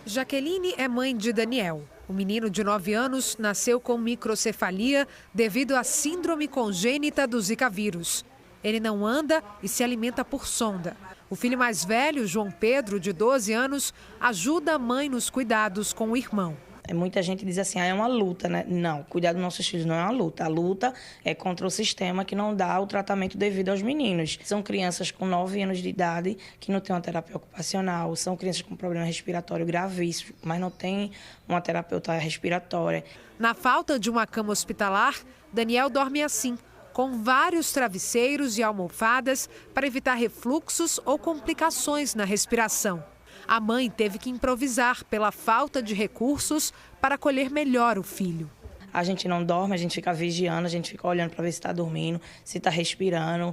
Jaqueline é mãe de Daniel. O menino de 9 anos nasceu com microcefalia devido à síndrome congênita do Zika vírus. Ele não anda e se alimenta por sonda. O filho mais velho, João Pedro, de 12 anos, ajuda a mãe nos cuidados com o irmão. Muita gente diz assim, é uma luta, né? Não, cuidar dos nossos filhos não é uma luta. A luta é contra o sistema que não dá o tratamento devido aos meninos. São crianças com 9 anos de idade que não têm uma terapia ocupacional, são crianças com problema respiratório gravíssimo, mas não tem uma terapeuta respiratória. Na falta de uma cama hospitalar, Daniel dorme assim, com vários travesseiros e almofadas para evitar refluxos ou complicações na respiração. A mãe teve que improvisar pela falta de recursos para acolher melhor o filho. A gente não dorme, a gente fica vigiando, a gente fica olhando para ver se está dormindo, se está respirando,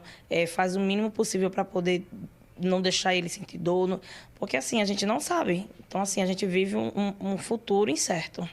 faz o mínimo possível para poder não deixar ele sentir dor, porque assim a gente não sabe. Então assim a gente vive um futuro incerto.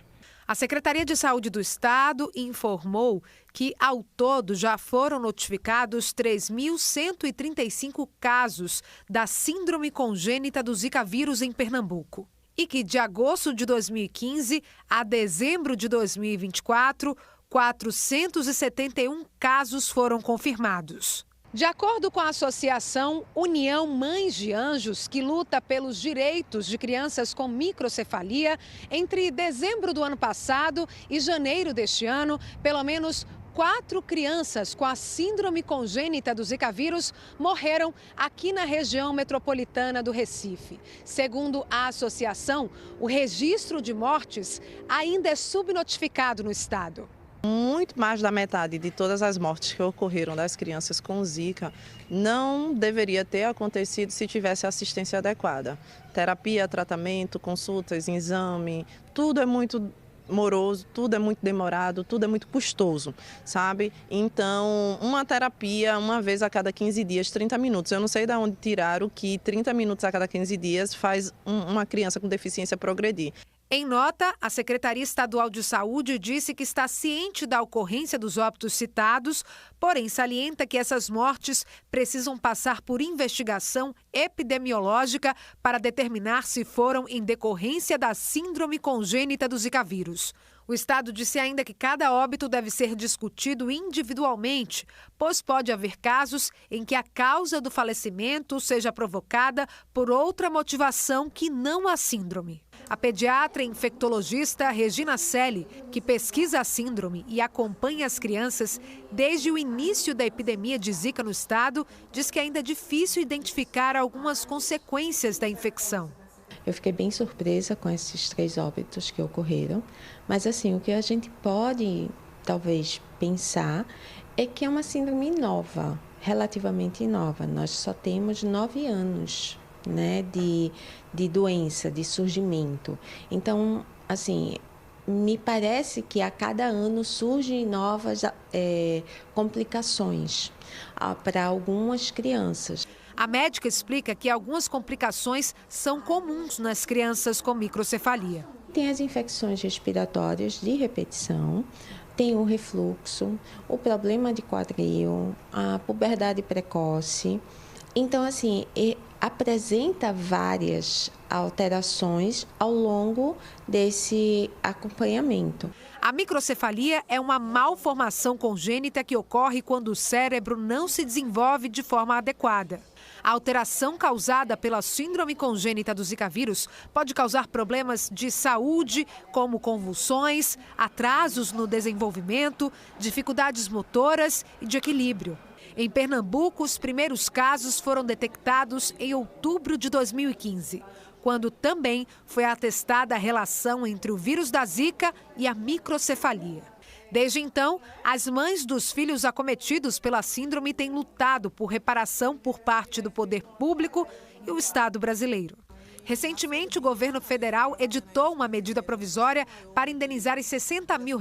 A Secretaria de Saúde do Estado informou que, ao todo, já foram notificados 3.135 casos da síndrome congênita do Zika vírus em Pernambuco. E que, de agosto de 2015 a dezembro de 2024, 471 casos foram confirmados. De acordo com a Associação União Mães de Anjos, que luta pelos direitos de crianças com microcefalia, entre dezembro do ano passado e janeiro deste ano, pelo menos 4 crianças com a síndrome congênita do Zika vírus morreram aqui na região metropolitana do Recife. Segundo a associação, o registro de mortes ainda é subnotificado no estado. Muito mais da metade de todas as mortes que ocorreram das crianças com Zika não deveria ter acontecido se tivesse assistência adequada. Terapia, tratamento, consultas, exame, tudo é muito moroso, tudo é muito demorado, tudo é muito custoso, sabe? Então, uma terapia uma vez a cada 15 dias, 30 minutos. Eu não sei de onde tiraram que 30 minutos a cada 15 dias faz uma criança com deficiência progredir. Em nota, a Secretaria Estadual de Saúde disse que está ciente da ocorrência dos óbitos citados, porém salienta que essas mortes precisam passar por investigação epidemiológica para determinar se foram em decorrência da síndrome congênita do Zika vírus. O Estado disse ainda que cada óbito deve ser discutido individualmente, pois pode haver casos em que a causa do falecimento seja provocada por outra motivação que não a síndrome. A pediatra e infectologista Regina Selle, que pesquisa a síndrome e acompanha as crianças desde o início da epidemia de Zika no estado, diz que ainda é difícil identificar algumas consequências da infecção. Eu fiquei bem surpresa com esses 3 óbitos que ocorreram, mas assim, o que a gente pode talvez pensar é que é uma síndrome nova, relativamente nova. Nós só temos 9 anos. De doença, de surgimento. Então, assim, me parece que a cada ano surgem novas complicações para algumas crianças. A médica explica que algumas complicações são comuns nas crianças com microcefalia. Tem as infecções respiratórias de repetição, tem o refluxo, o problema de quadril, a puberdade precoce. Então, assim, apresenta várias alterações ao longo desse acompanhamento. A microcefalia é uma malformação congênita que ocorre quando o cérebro não se desenvolve de forma adequada. A alteração causada pela síndrome congênita do Zika vírus pode causar problemas de saúde, como convulsões, atrasos no desenvolvimento, dificuldades motoras e de equilíbrio. Em Pernambuco, os primeiros casos foram detectados em outubro de 2015, quando também foi atestada a relação entre o vírus da Zika e a microcefalia. Desde então, as mães dos filhos acometidos pela síndrome têm lutado por reparação por parte do poder público e o Estado brasileiro. Recentemente, o governo federal editou uma medida provisória para indenizar em R$60 mil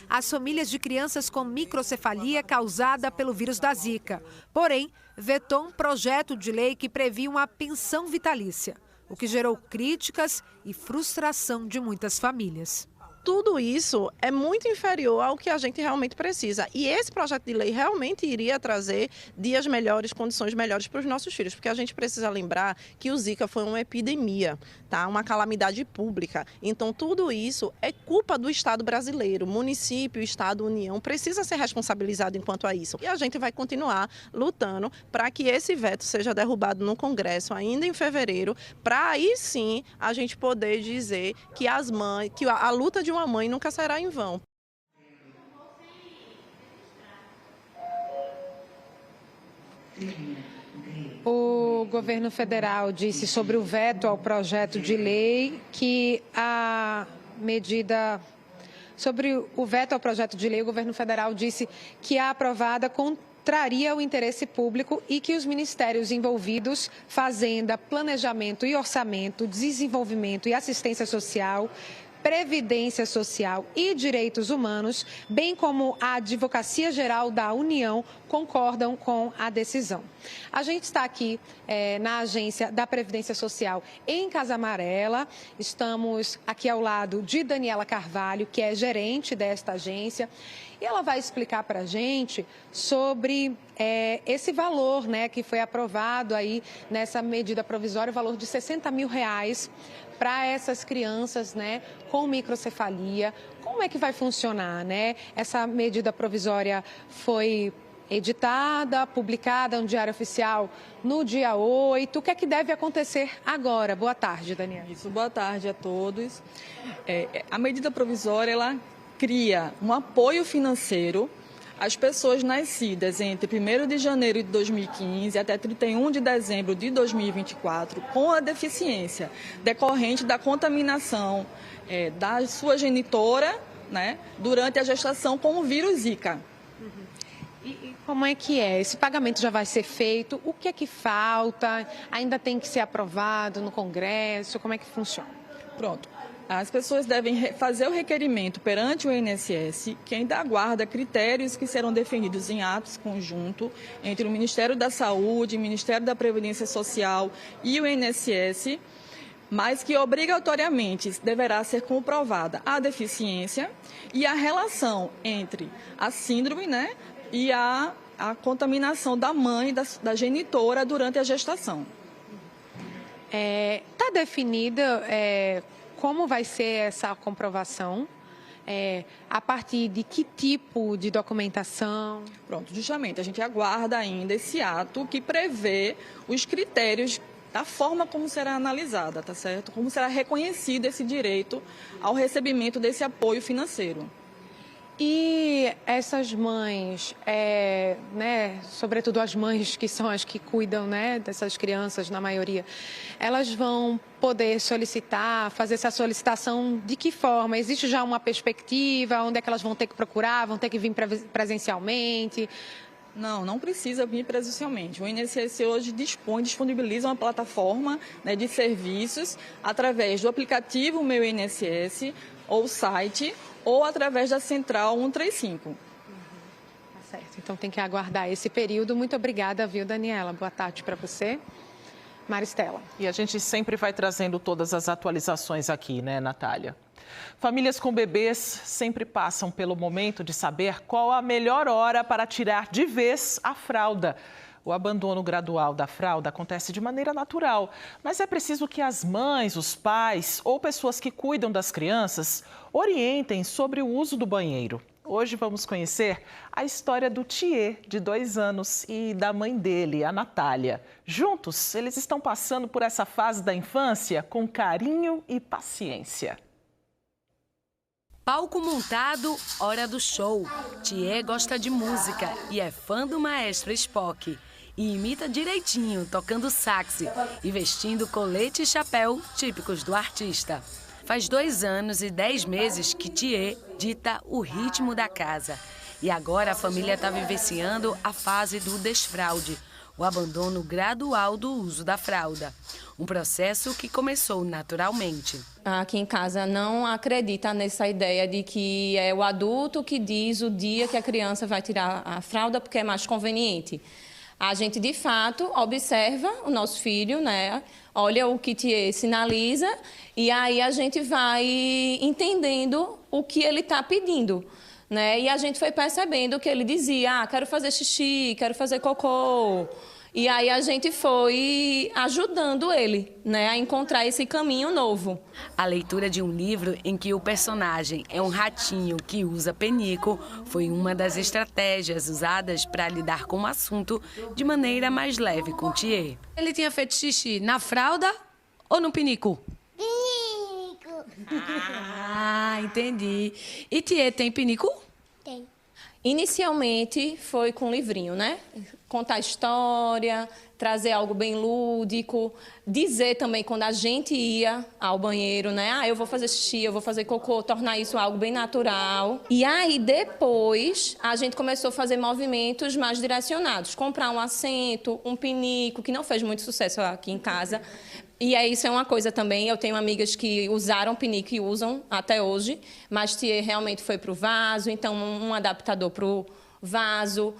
as famílias de crianças com microcefalia causada pelo vírus da Zika. Porém, vetou um projeto de lei que previa uma pensão vitalícia, o que gerou críticas e frustração de muitas famílias. Tudo isso é muito inferior ao que a gente realmente precisa. E esse projeto de lei realmente iria trazer dias melhores, condições melhores para os nossos filhos. Porque a gente precisa lembrar que o Zika foi uma epidemia, tá? Uma calamidade pública. Então, tudo isso é culpa do Estado brasileiro. Município, Estado, União precisa ser responsabilizado enquanto a isso. E a gente vai continuar lutando para que esse veto seja derrubado no Congresso ainda em fevereiro, para aí sim a gente poder dizer que as mães, que a luta de uma mãe nunca será em vão. O governo federal disse sobre o veto ao projeto de lei que a medida... Sobre o veto ao projeto de lei, o governo federal disse que a aprovada contraria o interesse público e que os ministérios envolvidos, Fazenda, Planejamento e Orçamento, Desenvolvimento e Assistência Social, Previdência Social e Direitos Humanos, bem como a Advocacia Geral da União, concordam com a decisão. A gente está aqui na agência da Previdência Social em Casa Amarela. Estamos aqui ao lado de Daniela Carvalho, que é gerente desta agência. E ela vai explicar para a gente sobre esse valor, né, que foi aprovado aí nessa medida provisória, o valor de R$60 mil para essas crianças, né, com microcefalia. Como é que vai funcionar, né? Essa medida provisória foi editada, publicada no Diário Oficial no dia 8. O que é que deve acontecer agora? Boa tarde, Daniela. Isso, boa tarde a todos. A medida provisória, ela cria um apoio financeiro às pessoas nascidas entre 1º de janeiro de 2015 até 31 de dezembro de 2024 com a deficiência decorrente da contaminação da sua genitora né, durante a gestação com o vírus Zika. E como é que é? Esse pagamento já vai ser feito? O que é que falta? Ainda tem que ser aprovado no Congresso? Como é que funciona? Pronto. As pessoas devem fazer o requerimento perante o INSS, que ainda aguarda critérios que serão definidos em atos conjunto entre o Ministério da Saúde, o Ministério da Previdência Social e o INSS, mas que obrigatoriamente deverá ser comprovada a deficiência e a relação entre a síndrome, né, e a contaminação da mãe, da genitora durante a gestação. Está definida como vai ser essa comprovação? A partir de que tipo de documentação? Pronto, justamente, a gente aguarda ainda esse ato que prevê os critérios da forma como será analisada, tá certo? Como será reconhecido esse direito ao recebimento desse apoio financeiro. E essas mães, né, sobretudo as mães que são as que cuidam, né, dessas crianças, na maioria, elas vão poder solicitar, fazer essa solicitação de que forma? Existe já uma perspectiva? Onde é que elas vão ter que procurar? Vão ter que vir presencialmente? Não precisa vir presencialmente. O INSS hoje disponibiliza uma plataforma, né, de serviços através do aplicativo Meu INSS ou site ou através da Central 135. Tá certo. Então tem que aguardar esse período. Muito obrigada, viu, Daniela? Boa tarde para você. Maristela. E a gente sempre vai trazendo todas as atualizações aqui, né, Natália? Famílias com bebês sempre passam pelo momento de saber qual a melhor hora para tirar de vez a fralda. O abandono gradual da fralda acontece de maneira natural, mas é preciso que as mães, os pais ou pessoas que cuidam das crianças orientem sobre o uso do banheiro. Hoje vamos conhecer a história do Thier, de 2 anos, e da mãe dele, a Natália. Juntos, eles estão passando por essa fase da infância com carinho e paciência. Palco montado, hora do show. Thier gosta de música e é fã do maestro Spock. E imita direitinho, tocando sax e vestindo colete e chapéu típicos do artista. Faz 2 anos e 10 meses que Thier dita o ritmo da casa. E agora a família está vivenciando a fase do desfraude, o abandono gradual do uso da fralda. Um processo que começou naturalmente. Aqui em casa não acredita nessa ideia de que é o adulto que diz o dia que a criança vai tirar a fralda porque é mais conveniente. A gente, de fato, observa o nosso filho, né? Olha o que Thier sinaliza e aí a gente vai entendendo o que ele está pedindo, né? E a gente foi percebendo que ele dizia, quero fazer xixi, quero fazer cocô. E aí a gente foi ajudando ele, né, a encontrar esse caminho novo. A leitura de um livro em que o personagem é um ratinho que usa penico foi uma das estratégias usadas para lidar com o assunto de maneira mais leve com Thier. Ele tinha feito xixi na fralda ou no penico? Penico. Entendi. E Thier tem penico? Tem. Inicialmente foi com livrinho, né? Contar história, trazer algo bem lúdico, dizer também quando a gente ia ao banheiro, né? Eu vou fazer xixi, eu vou fazer cocô, tornar isso algo bem natural. E aí depois a gente começou a fazer movimentos mais direcionados, comprar um assento, um pinico, que não fez muito sucesso aqui em casa. E aí isso é uma coisa também, eu tenho amigas que usaram pinico e usam até hoje, mas Thier realmente foi para o vaso, então um adaptador para o vaso.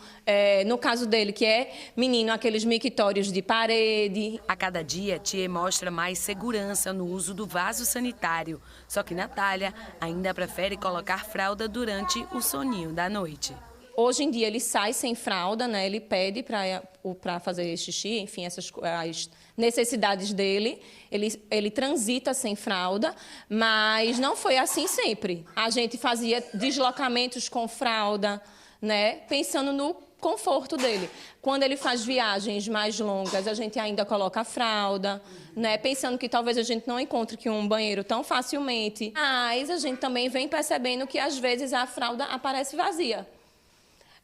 No caso dele, que é menino, aqueles mictórios de parede. A cada dia, Thier mostra mais segurança no uso do vaso sanitário. Só que Natália ainda prefere colocar fralda durante o soninho da noite. Hoje em dia ele sai sem fralda, né? Ele pede para fazer xixi, enfim, as necessidades dele. Ele transita sem fralda, mas não foi assim sempre. A gente fazia deslocamentos com fralda, né? Pensando no conforto dele. Quando ele faz viagens mais longas, a gente ainda coloca a fralda, né? Pensando que talvez a gente não encontre que um banheiro tão facilmente. Mas a gente também vem percebendo que às vezes a fralda aparece vazia.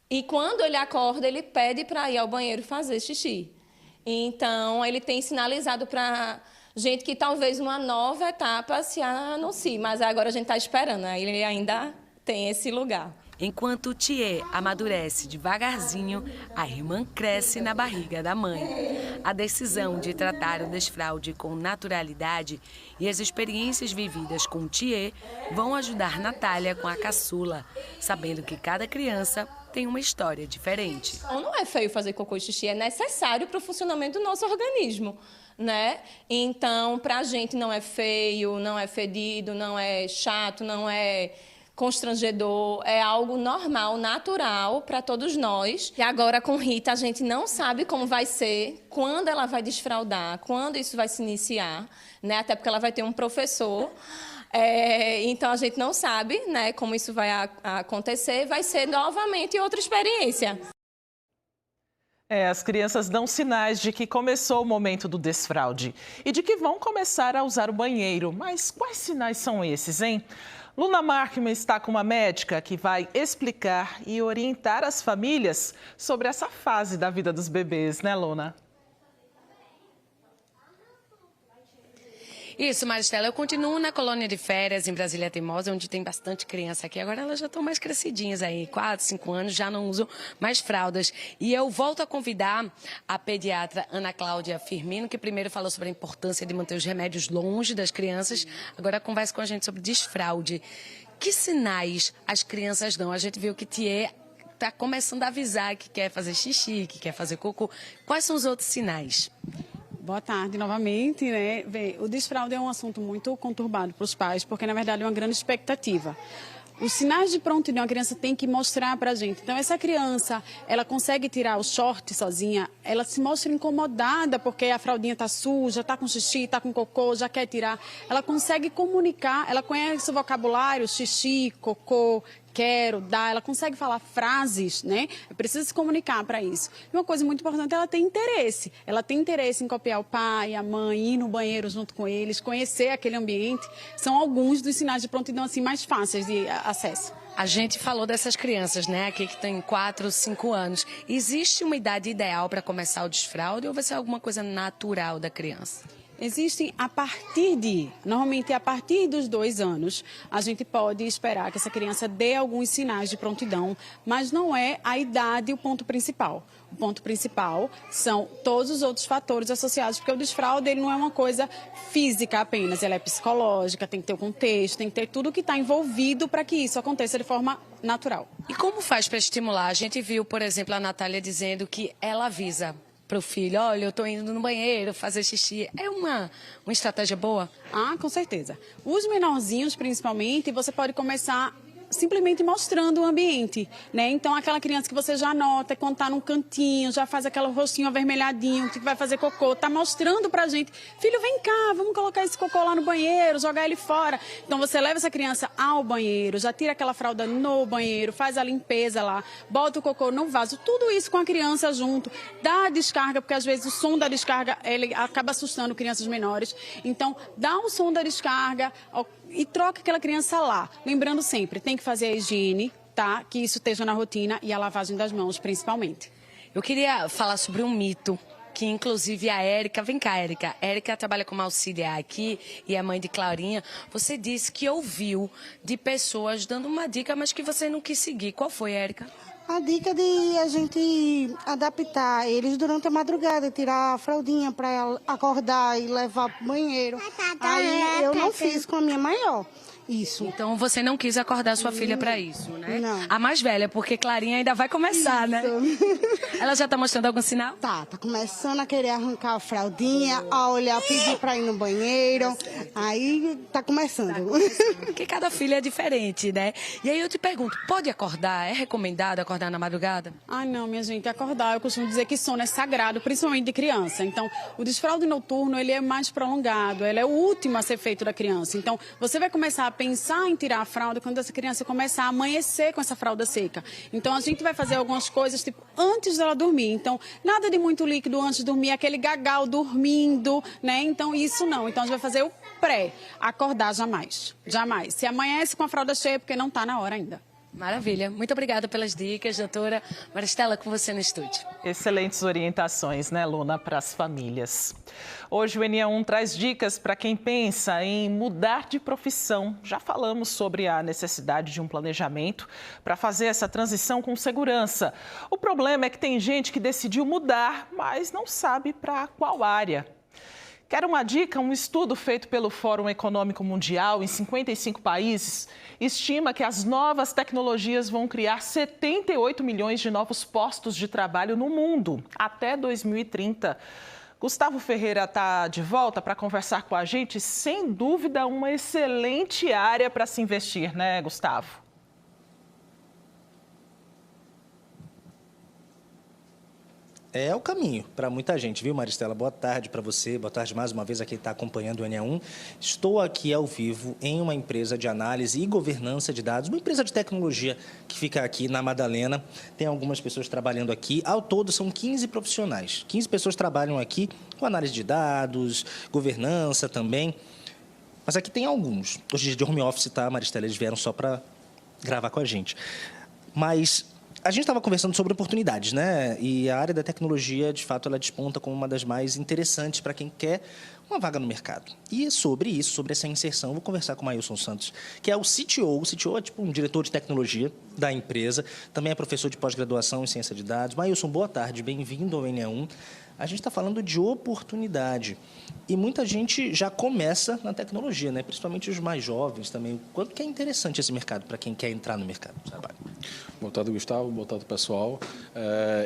E quando ele acorda, ele pede para ir ao banheiro fazer xixi. Então, ele tem sinalizado para gente que talvez uma nova etapa se anuncie, mas agora a gente está esperando, ele ainda tem esse lugar. Enquanto o Thier amadurece devagarzinho, a irmã cresce na barriga da mãe. A decisão de tratar o desfraude com naturalidade e as experiências vividas com o Thier vão ajudar Natália com a caçula, sabendo que cada criança tem uma história diferente. Não é feio fazer cocô e xixi, é necessário para o funcionamento do nosso organismo, né? Então, para a gente não é feio, não é fedido, não é chato, não é constrangedor, é algo normal, natural para todos nós. E agora com Rita a gente não sabe como vai ser, quando ela vai desfraudar, quando isso vai se iniciar, né? Até porque ela vai ter um professor. Então a gente não sabe, né, como isso vai acontecer, vai ser novamente outra experiência. As crianças dão sinais de que começou o momento do desfraude e de que vão começar a usar o banheiro. Mas quais sinais são esses, hein? Luna Markman está com uma médica que vai explicar e orientar as famílias sobre essa fase da vida dos bebês, né, Luna? Isso, Maristela, eu continuo na colônia de férias em Brasília Teimosa, onde tem bastante criança aqui. Agora elas já estão mais crescidinhas aí, 4, 5 anos, já não usam mais fraldas. E eu volto a convidar a pediatra Ana Cláudia Firmino, que primeiro falou sobre a importância de manter os remédios longe das crianças. Agora conversa com a gente sobre desfraude. Que sinais as crianças dão? A gente viu que Thier está começando a avisar que quer fazer xixi, que quer fazer cocô. Quais são os outros sinais? Boa tarde novamente, né? O desfraude é um assunto muito conturbado para os pais, porque na verdade é uma grande expectativa. Os sinais de prontidão a criança tem que mostrar para a gente. Então, essa criança, ela consegue tirar o short sozinha, ela se mostra incomodada porque a fraldinha está suja, está com xixi, está com cocô, já quer tirar. Ela consegue comunicar, ela conhece o vocabulário, xixi, cocô, quero, dar, ela consegue falar frases, né? Precisa se comunicar para isso. E uma coisa muito importante, ela tem interesse. Ela tem interesse em copiar o pai, a mãe, ir no banheiro junto com eles, conhecer aquele ambiente. São alguns dos sinais de prontidão assim mais fáceis de acesso. A gente falou dessas crianças, né, aqui que tem 4, 5 anos. Existe uma idade ideal para começar o desfraude ou vai ser alguma coisa natural da criança? Existem normalmente a partir dos 2 anos, a gente pode esperar que essa criança dê alguns sinais de prontidão, mas não é a idade o ponto principal. O ponto principal são todos os outros fatores associados, porque o desfraude ele não é uma coisa física apenas, ela é psicológica, tem que ter o contexto, tem que ter tudo que está envolvido para que isso aconteça de forma natural. E como faz para estimular? A gente viu, por exemplo, a Natália dizendo que ela avisa para o filho, olha, eu estou indo no banheiro fazer xixi. É uma estratégia boa? Ah, com certeza. Os menorzinhos, principalmente, você pode começar simplesmente mostrando o ambiente, né? Então, aquela criança que você já nota quando está num cantinho, já faz aquele rostinho avermelhadinho, que vai fazer cocô, tá mostrando pra gente, filho, vem cá, vamos colocar esse cocô lá no banheiro, jogar ele fora. Então, você leva essa criança ao banheiro, já tira aquela fralda no banheiro, faz a limpeza lá, bota o cocô no vaso, tudo isso com a criança junto, dá a descarga, porque às vezes o som da descarga, ele acaba assustando crianças menores. Então, dá o som da descarga e troca aquela criança lá. Lembrando sempre, tem que fazer a higiene, tá? Que isso esteja na rotina e a lavagem das mãos, principalmente. Eu queria falar sobre um mito que, inclusive, a Érica... Vem cá, Érica. Érica trabalha como auxiliar aqui e é mãe de Claurinha. Você disse que ouviu de pessoas dando uma dica, mas que você não quis seguir. Qual foi, Érica? A dica de a gente adaptar eles durante a madrugada, tirar a fraldinha para acordar e levar para o banheiro. Aí eu não fiz com a minha maior. Isso. Então você não quis acordar sua filha para isso, né? Não. A mais velha, porque Clarinha ainda vai começar, né? Ela já está mostrando algum sinal? Tá começando a querer arrancar a fraldinha, a olhar, pedir para ir no banheiro. Aí tá começando. Porque cada filha é diferente, né? E aí eu te pergunto, pode acordar? É recomendado acordar na madrugada? Ai, não, minha gente, acordar, eu costumo dizer que sono é sagrado, principalmente de criança. Então, o desfraude noturno, ele é mais prolongado, ele é o último a ser feito da criança. Então, você vai começar a pensar em tirar a fralda quando essa criança começar a amanhecer com essa fralda seca. Então, a gente vai fazer algumas coisas, tipo, antes dela dormir. Então, nada de muito líquido antes de dormir, aquele gagal dormindo, né? Então, isso não. Então, a gente vai fazer o pré. Acordar jamais. Jamais. Se amanhece com a fralda cheia, porque não está na hora ainda. Maravilha. Muito obrigada pelas dicas, doutora Maristela, com você no estúdio. Excelentes orientações, né, Luna, para as famílias. Hoje o NE1 traz dicas para quem pensa em mudar de profissão. Já falamos sobre a necessidade de um planejamento para fazer essa transição com segurança. O problema é que tem gente que decidiu mudar, mas não sabe para qual área. Quer uma dica? Um estudo feito pelo Fórum Econômico Mundial em 55 países estima que as novas tecnologias vão criar 78 milhões de novos postos de trabalho no mundo até 2030. Gustavo Ferreira está de volta para conversar com a gente. Sem dúvida, uma excelente área para se investir, né, Gustavo? É o caminho para muita gente, viu, Maristela? Boa tarde para você, boa tarde mais uma vez a quem está acompanhando o NE1. Estou aqui ao vivo em uma empresa de análise e governança de dados, uma empresa de tecnologia que fica aqui na Madalena. Tem algumas pessoas trabalhando aqui, ao todo são 15 profissionais. 15 pessoas trabalham aqui com análise de dados, governança também. Mas aqui tem alguns. Hoje de home office, tá, Maristela? Eles vieram só para gravar com a gente. Mas a gente estava conversando sobre oportunidades, né? E a área da tecnologia, de fato, ela desponta como uma das mais interessantes para quem quer uma vaga no mercado. E sobre isso, sobre essa inserção, eu vou conversar com o Maílson Santos, que é o CTO. O CTO é tipo um diretor de tecnologia da empresa, também é professor de pós-graduação em ciência de dados. Maílson, boa tarde, bem-vindo ao NE1. A gente está falando de oportunidade. E muita gente já começa na tecnologia, né? Principalmente os mais jovens também. Quanto que é interessante esse mercado para quem quer entrar no mercado de trabalho? Boa tarde, Gustavo. Boa tarde, pessoal.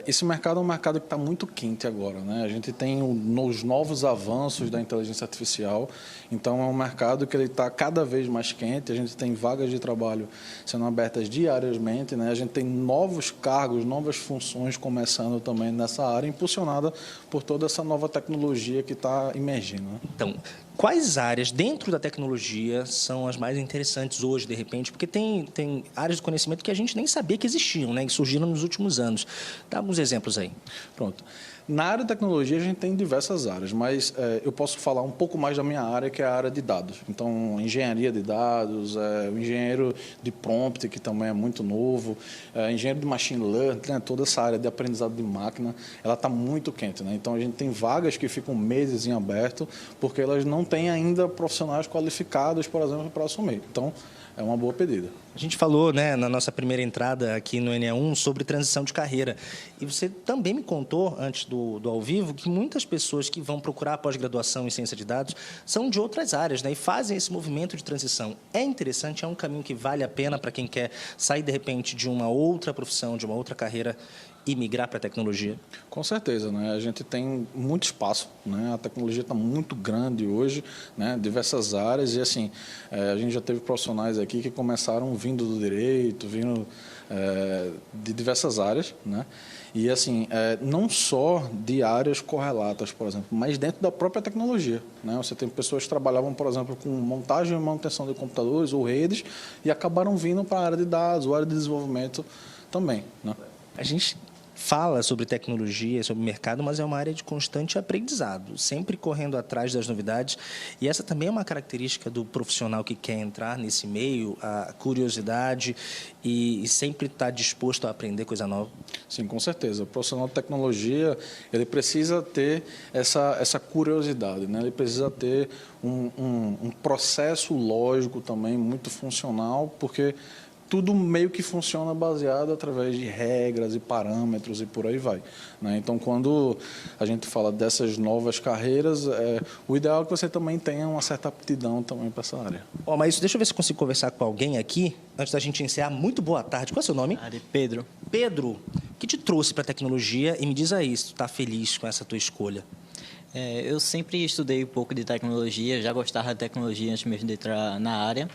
Esse mercado é um mercado que está muito quente agora, né? A gente tem os novos avanços da inteligência artificial. Então, é um mercado que está cada vez mais quente. A gente tem vagas de trabalho sendo abertas diariamente, né? A gente tem novos cargos, novas funções começando também nessa área, impulsionada por toda essa nova tecnologia que está emergindo, né? Então, quais áreas dentro da tecnologia são as mais interessantes hoje, de repente? Porque tem áreas de conhecimento que a gente nem sabia que existiam, né? Que surgiram nos últimos anos. Dá alguns exemplos aí. Pronto. Na área de tecnologia, a gente tem diversas áreas, mas eu posso falar um pouco mais da minha área, que é a área de dados. Então, engenharia de dados, o engenheiro de prompt, que também é muito novo, engenheiro de machine learning, né? Toda essa área de aprendizado de máquina, ela está muito quente, né? Então, a gente tem vagas que ficam meses em aberto, porque elas não têm ainda profissionais qualificados, por exemplo, para assumir. Então, é uma boa pedida. A gente falou, né, na nossa primeira entrada aqui no NE1 sobre transição de carreira. E você também me contou, antes do ao vivo, que muitas pessoas que vão procurar pós-graduação em ciência de dados são de outras áreas, né, e fazem esse movimento de transição. É interessante, é um caminho que vale a pena para quem quer sair, de repente, de uma outra profissão, de uma outra carreira e migrar para a tecnologia? Com certeza, né? A gente tem muito espaço, né? A tecnologia está muito grande hoje, né? Diversas áreas e assim, a gente já teve profissionais aqui que começaram vindo do direito, vindo de diversas áreas, né? E assim, não só de áreas correlatas, por exemplo, mas dentro da própria tecnologia, né? Você tem pessoas que trabalhavam, por exemplo, com montagem e manutenção de computadores ou redes e acabaram vindo para a área de dados, ou área de desenvolvimento também, né? A gente fala sobre tecnologia, sobre mercado, mas é uma área de constante aprendizado, sempre correndo atrás das novidades. E essa também é uma característica do profissional que quer entrar nesse meio, a curiosidade e sempre estar disposto a aprender coisa nova. Sim, com certeza. O profissional de tecnologia, ele precisa ter essa curiosidade, né? Ele precisa ter um processo lógico também muito funcional, porque tudo meio que funciona baseado através de regras e parâmetros e por aí vai, né? Então, quando a gente fala dessas novas carreiras, o ideal é que você também tenha uma certa aptidão também para essa área. Mas deixa eu ver se eu consigo conversar com alguém aqui, antes da gente encerrar. Muito boa tarde. Qual é o seu nome? Pedro. Pedro, o que te trouxe para a tecnologia? E me diz aí, se tu está feliz com essa tua escolha. Eu sempre estudei um pouco de tecnologia, já gostava de tecnologia antes mesmo de entrar na área,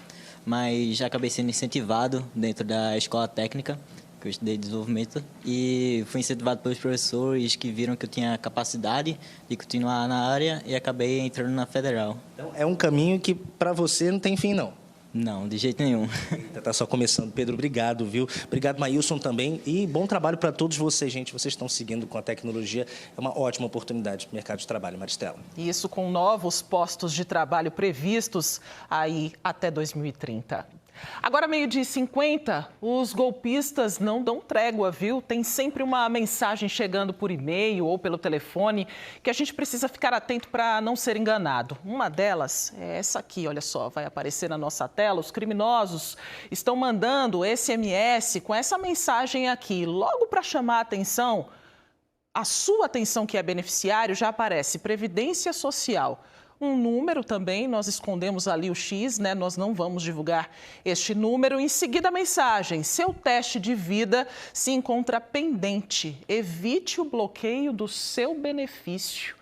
mas acabei sendo incentivado dentro da escola técnica, que eu estudei desenvolvimento, e fui incentivado pelos professores que viram que eu tinha capacidade de continuar na área e acabei entrando na Federal. Então, é um caminho que para você não tem fim, não? Não, de jeito nenhum. Está só começando. Pedro, obrigado, viu? Obrigado, Maílson, também. E bom trabalho para todos vocês, gente. Vocês estão seguindo com a tecnologia. É uma ótima oportunidade para o mercado de trabalho, Maristela. Isso com novos postos de trabalho previstos aí até 2030. Agora, 12h50, os golpistas não dão trégua, viu? Tem sempre uma mensagem chegando por e-mail ou pelo telefone que a gente precisa ficar atento para não ser enganado. Uma delas é essa aqui, olha só, vai aparecer na nossa tela. Os criminosos estão mandando SMS com essa mensagem aqui. Logo para chamar a atenção, a sua atenção que é beneficiário, já aparece Previdência Social. Um número também, nós escondemos ali o X, né? Nós não vamos divulgar este número. Em seguida, a mensagem: seu teste de vida se encontra pendente. Evite o bloqueio do seu benefício.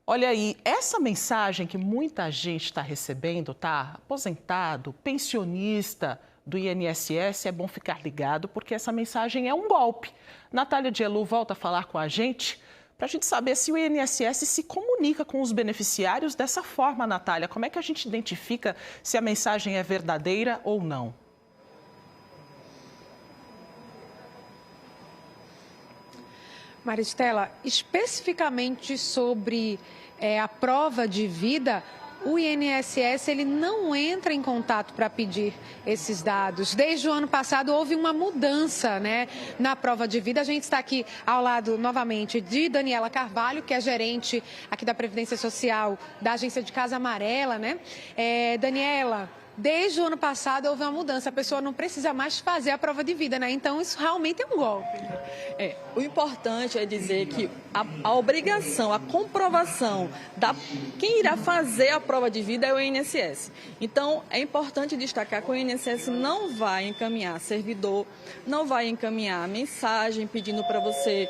Olha aí, essa mensagem que muita gente está recebendo, tá? Aposentado, pensionista do INSS, é bom ficar ligado, porque essa mensagem é um golpe. Natália Dielu volta a falar com a gente para a gente saber se o INSS se comunica com os beneficiários dessa forma, Natália. Como é que a gente identifica se a mensagem é verdadeira ou não? Maristela, especificamente sobre a prova de vida, o INSS ele não entra em contato para pedir esses dados. Desde o ano passado houve uma mudança, né, na prova de vida. A gente está aqui ao lado novamente de Daniela Carvalho, que é gerente aqui da Previdência Social da Agência de Casa Amarela, né? Daniela, desde o ano passado houve uma mudança, a pessoa não precisa mais fazer a prova de vida, né? Então isso realmente é um golpe. O importante é dizer que a obrigação, a comprovação quem irá fazer a prova de vida é o INSS. Então é importante destacar que o INSS não vai encaminhar servidor, não vai encaminhar mensagem pedindo para você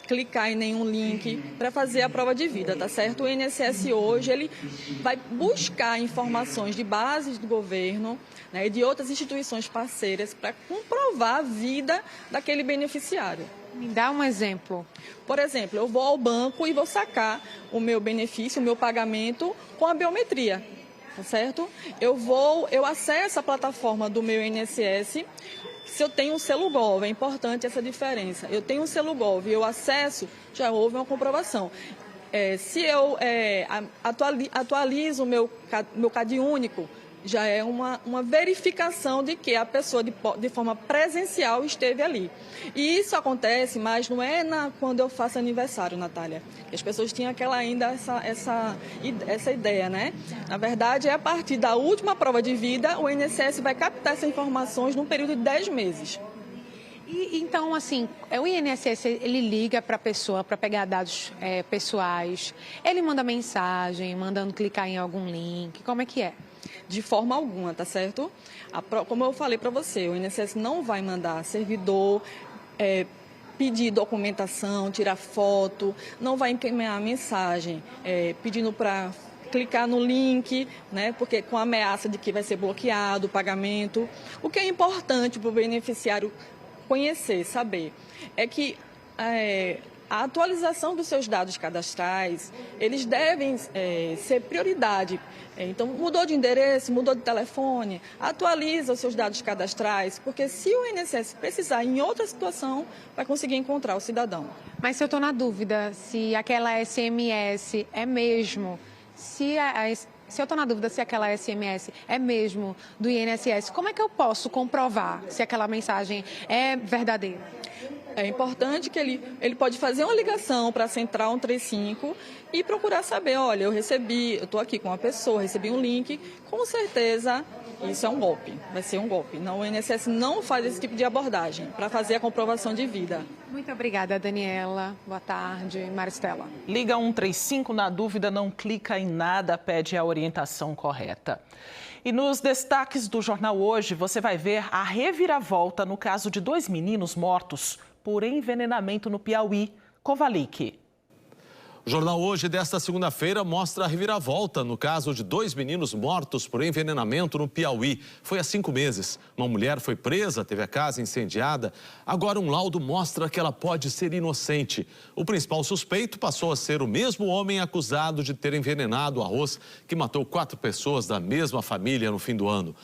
clicar em nenhum link para fazer a prova de vida, tá certo? O INSS hoje, ele vai buscar informações de bases do governo, né, e de outras instituições parceiras para comprovar a vida daquele beneficiário. Me dá um exemplo. Por exemplo, eu vou ao banco e vou sacar o meu benefício, o meu pagamento com a biometria, tá certo? Eu acesso a plataforma do meu INSS. Se eu tenho um Celugov, é importante essa diferença. Eu tenho um Celugov e eu acesso, já houve uma comprovação. Se eu atualizo o meu CAD único, já é uma verificação de que a pessoa de forma presencial esteve ali. E isso acontece, mas não é quando eu faço aniversário, Natália. As pessoas tinham ainda essa ideia, né? Na verdade, é a partir da última prova de vida, o INSS vai captar essas informações num período de 10 meses. Então, assim, o INSS, ele liga para a pessoa para pegar dados pessoais, ele manda mensagem, mandando clicar em algum link, como é que é? De forma alguma, tá certo? Como eu falei para você, o INSS não vai mandar servidor pedir documentação, tirar foto, não vai encaminhar mensagem pedindo para clicar no link, né? Porque com a ameaça de que vai ser bloqueado o pagamento. O que é importante para o beneficiário conhecer, saber, é que a atualização dos seus dados cadastrais, eles devem ser prioridade. Então, mudou de endereço, mudou de telefone, atualiza os seus dados cadastrais, porque se o INSS precisar em outra situação, vai conseguir encontrar o cidadão. Mas se eu estou na dúvida se aquela SMS é mesmo, se eu estou na dúvida se aquela SMS é mesmo do INSS, como é que eu posso comprovar se aquela mensagem é verdadeira? É importante que ele pode fazer uma ligação para a Central 135 e procurar saber, olha, eu estou aqui com uma pessoa, recebi um link, com certeza isso é um golpe, vai ser um golpe. Não, o INSS não faz esse tipo de abordagem para fazer a comprovação de vida. Muito obrigada, Daniela. Boa tarde, Maristela. Liga 135, na dúvida não clica em nada, pede a orientação correta. E nos destaques do Jornal Hoje, você vai ver a reviravolta no caso de 2 meninos mortos por envenenamento no Piauí. Kovalik. O Jornal Hoje desta segunda-feira mostra a reviravolta no caso de 2 meninos mortos por envenenamento no Piauí. Foi há 5 meses. Uma mulher foi presa, teve a casa incendiada. Agora um laudo mostra que ela pode ser inocente. O principal suspeito passou a ser o mesmo homem acusado de ter envenenado o arroz que matou 4 pessoas da mesma família no fim do ano.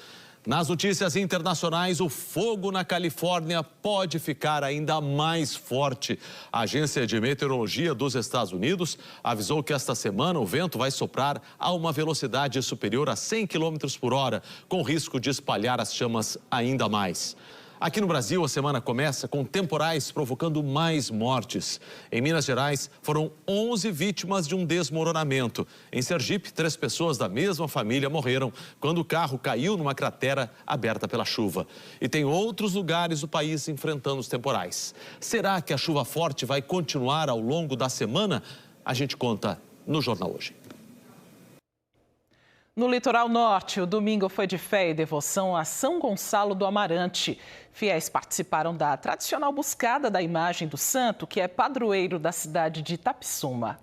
Nas notícias internacionais, o fogo na Califórnia pode ficar ainda mais forte. A Agência de Meteorologia dos Estados Unidos avisou que esta semana o vento vai soprar a uma velocidade superior a 100 km por hora, com risco de espalhar as chamas ainda mais. Aqui no Brasil, a semana começa com temporais provocando mais mortes. Em Minas Gerais, foram 11 vítimas de um desmoronamento. Em Sergipe, 3 pessoas da mesma família morreram quando o carro caiu numa cratera aberta pela chuva. E tem outros lugares do país enfrentando os temporais. Será que a chuva forte vai continuar ao longo da semana? A gente conta no Jornal Hoje. No litoral norte, o domingo foi de fé e devoção a São Gonçalo do Amarante. Fiéis participaram da tradicional buscada da imagem do santo, que é padroeiro da cidade de Itapissuma.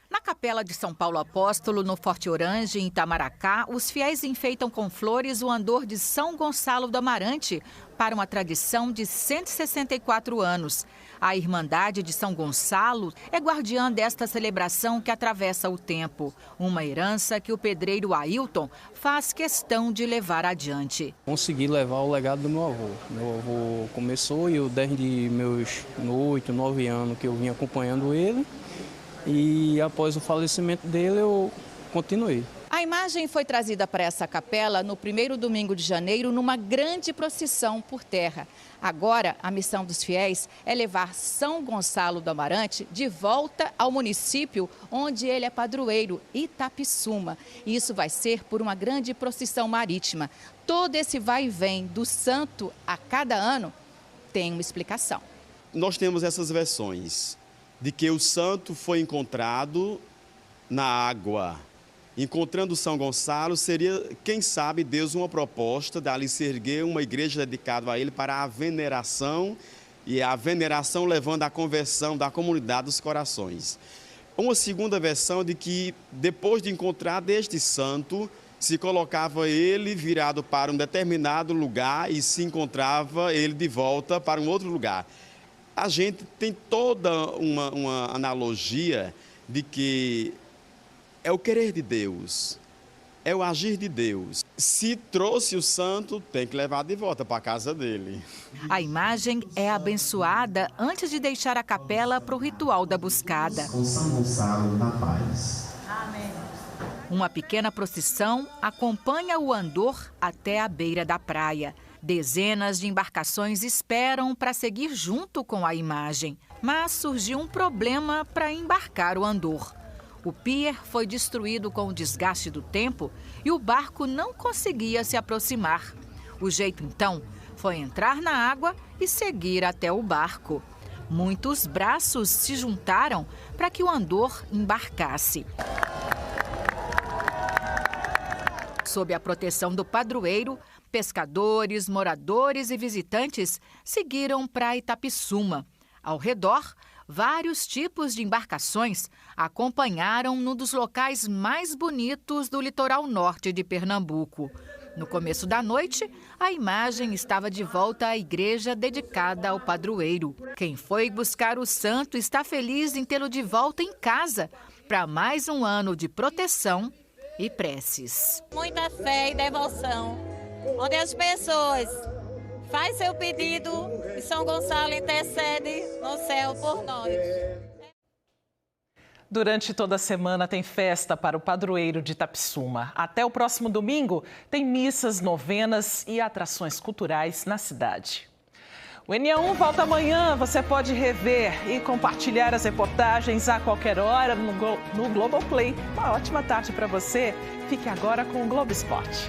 Na Capela de São Paulo Apóstolo, no Forte Orange, em Itamaracá, os fiéis enfeitam com flores o andor de São Gonçalo do Amarante para uma tradição de 164 anos. A Irmandade de São Gonçalo é guardiã desta celebração que atravessa o tempo. Uma herança que o pedreiro Ailton faz questão de levar adiante. Consegui levar o legado do meu avô. Meu avô começou e eu, desde meus 8, 9 anos que eu vim acompanhando ele. E após o falecimento dele, eu continuei. A imagem foi trazida para essa capela no primeiro domingo de janeiro, numa grande procissão por terra. Agora, a missão dos fiéis é levar São Gonçalo do Amarante de volta ao município onde ele é padroeiro, Itapissuma. E isso vai ser por uma grande procissão marítima. Todo esse vai e vem do santo a cada ano tem uma explicação. Nós temos essas versões de que o santo foi encontrado na água. Encontrando São Gonçalo, seria, quem sabe, Deus uma proposta de ali se erguer uma igreja dedicada a ele para a veneração, e a veneração levando à conversão da comunidade dos corações. Uma segunda versão de que, depois de encontrar deste santo, se colocava ele virado para um determinado lugar e se encontrava ele de volta para um outro lugar. A gente tem toda uma analogia de que é o querer de Deus, é o agir de Deus. Se trouxe o santo, tem que levar de volta para a casa dele. A imagem é abençoada antes de deixar a capela para o ritual da buscada. Com São Gonçalo na paz. Amém. Uma pequena procissão acompanha o andor até a beira da praia. Dezenas de embarcações esperam para seguir junto com a imagem. Mas surgiu um problema para embarcar o andor. O pier foi destruído com o desgaste do tempo e o barco não conseguia se aproximar. O jeito, então, foi entrar na água e seguir até o barco. Muitos braços se juntaram para que o andor embarcasse. Sob a proteção do padroeiro, pescadores, moradores e visitantes seguiram para Itapissuma. Ao redor, vários tipos de embarcações acompanharam num dos locais mais bonitos do litoral norte de Pernambuco. No começo da noite, a imagem estava de volta à igreja dedicada ao padroeiro. Quem foi buscar o santo está feliz em tê-lo de volta em casa para mais um ano de proteção e preces. Muita fé e devoção, onde as pessoas fazem seu pedido e São Gonçalo intercede no céu por nós. Durante toda a semana tem festa para o padroeiro de Itapissuma. Até o próximo domingo tem missas, novenas e atrações culturais na cidade. O NA1 volta amanhã. Você pode rever e compartilhar as reportagens a qualquer hora no Globoplay. Uma ótima tarde para você. Fique agora com o Globo Esporte.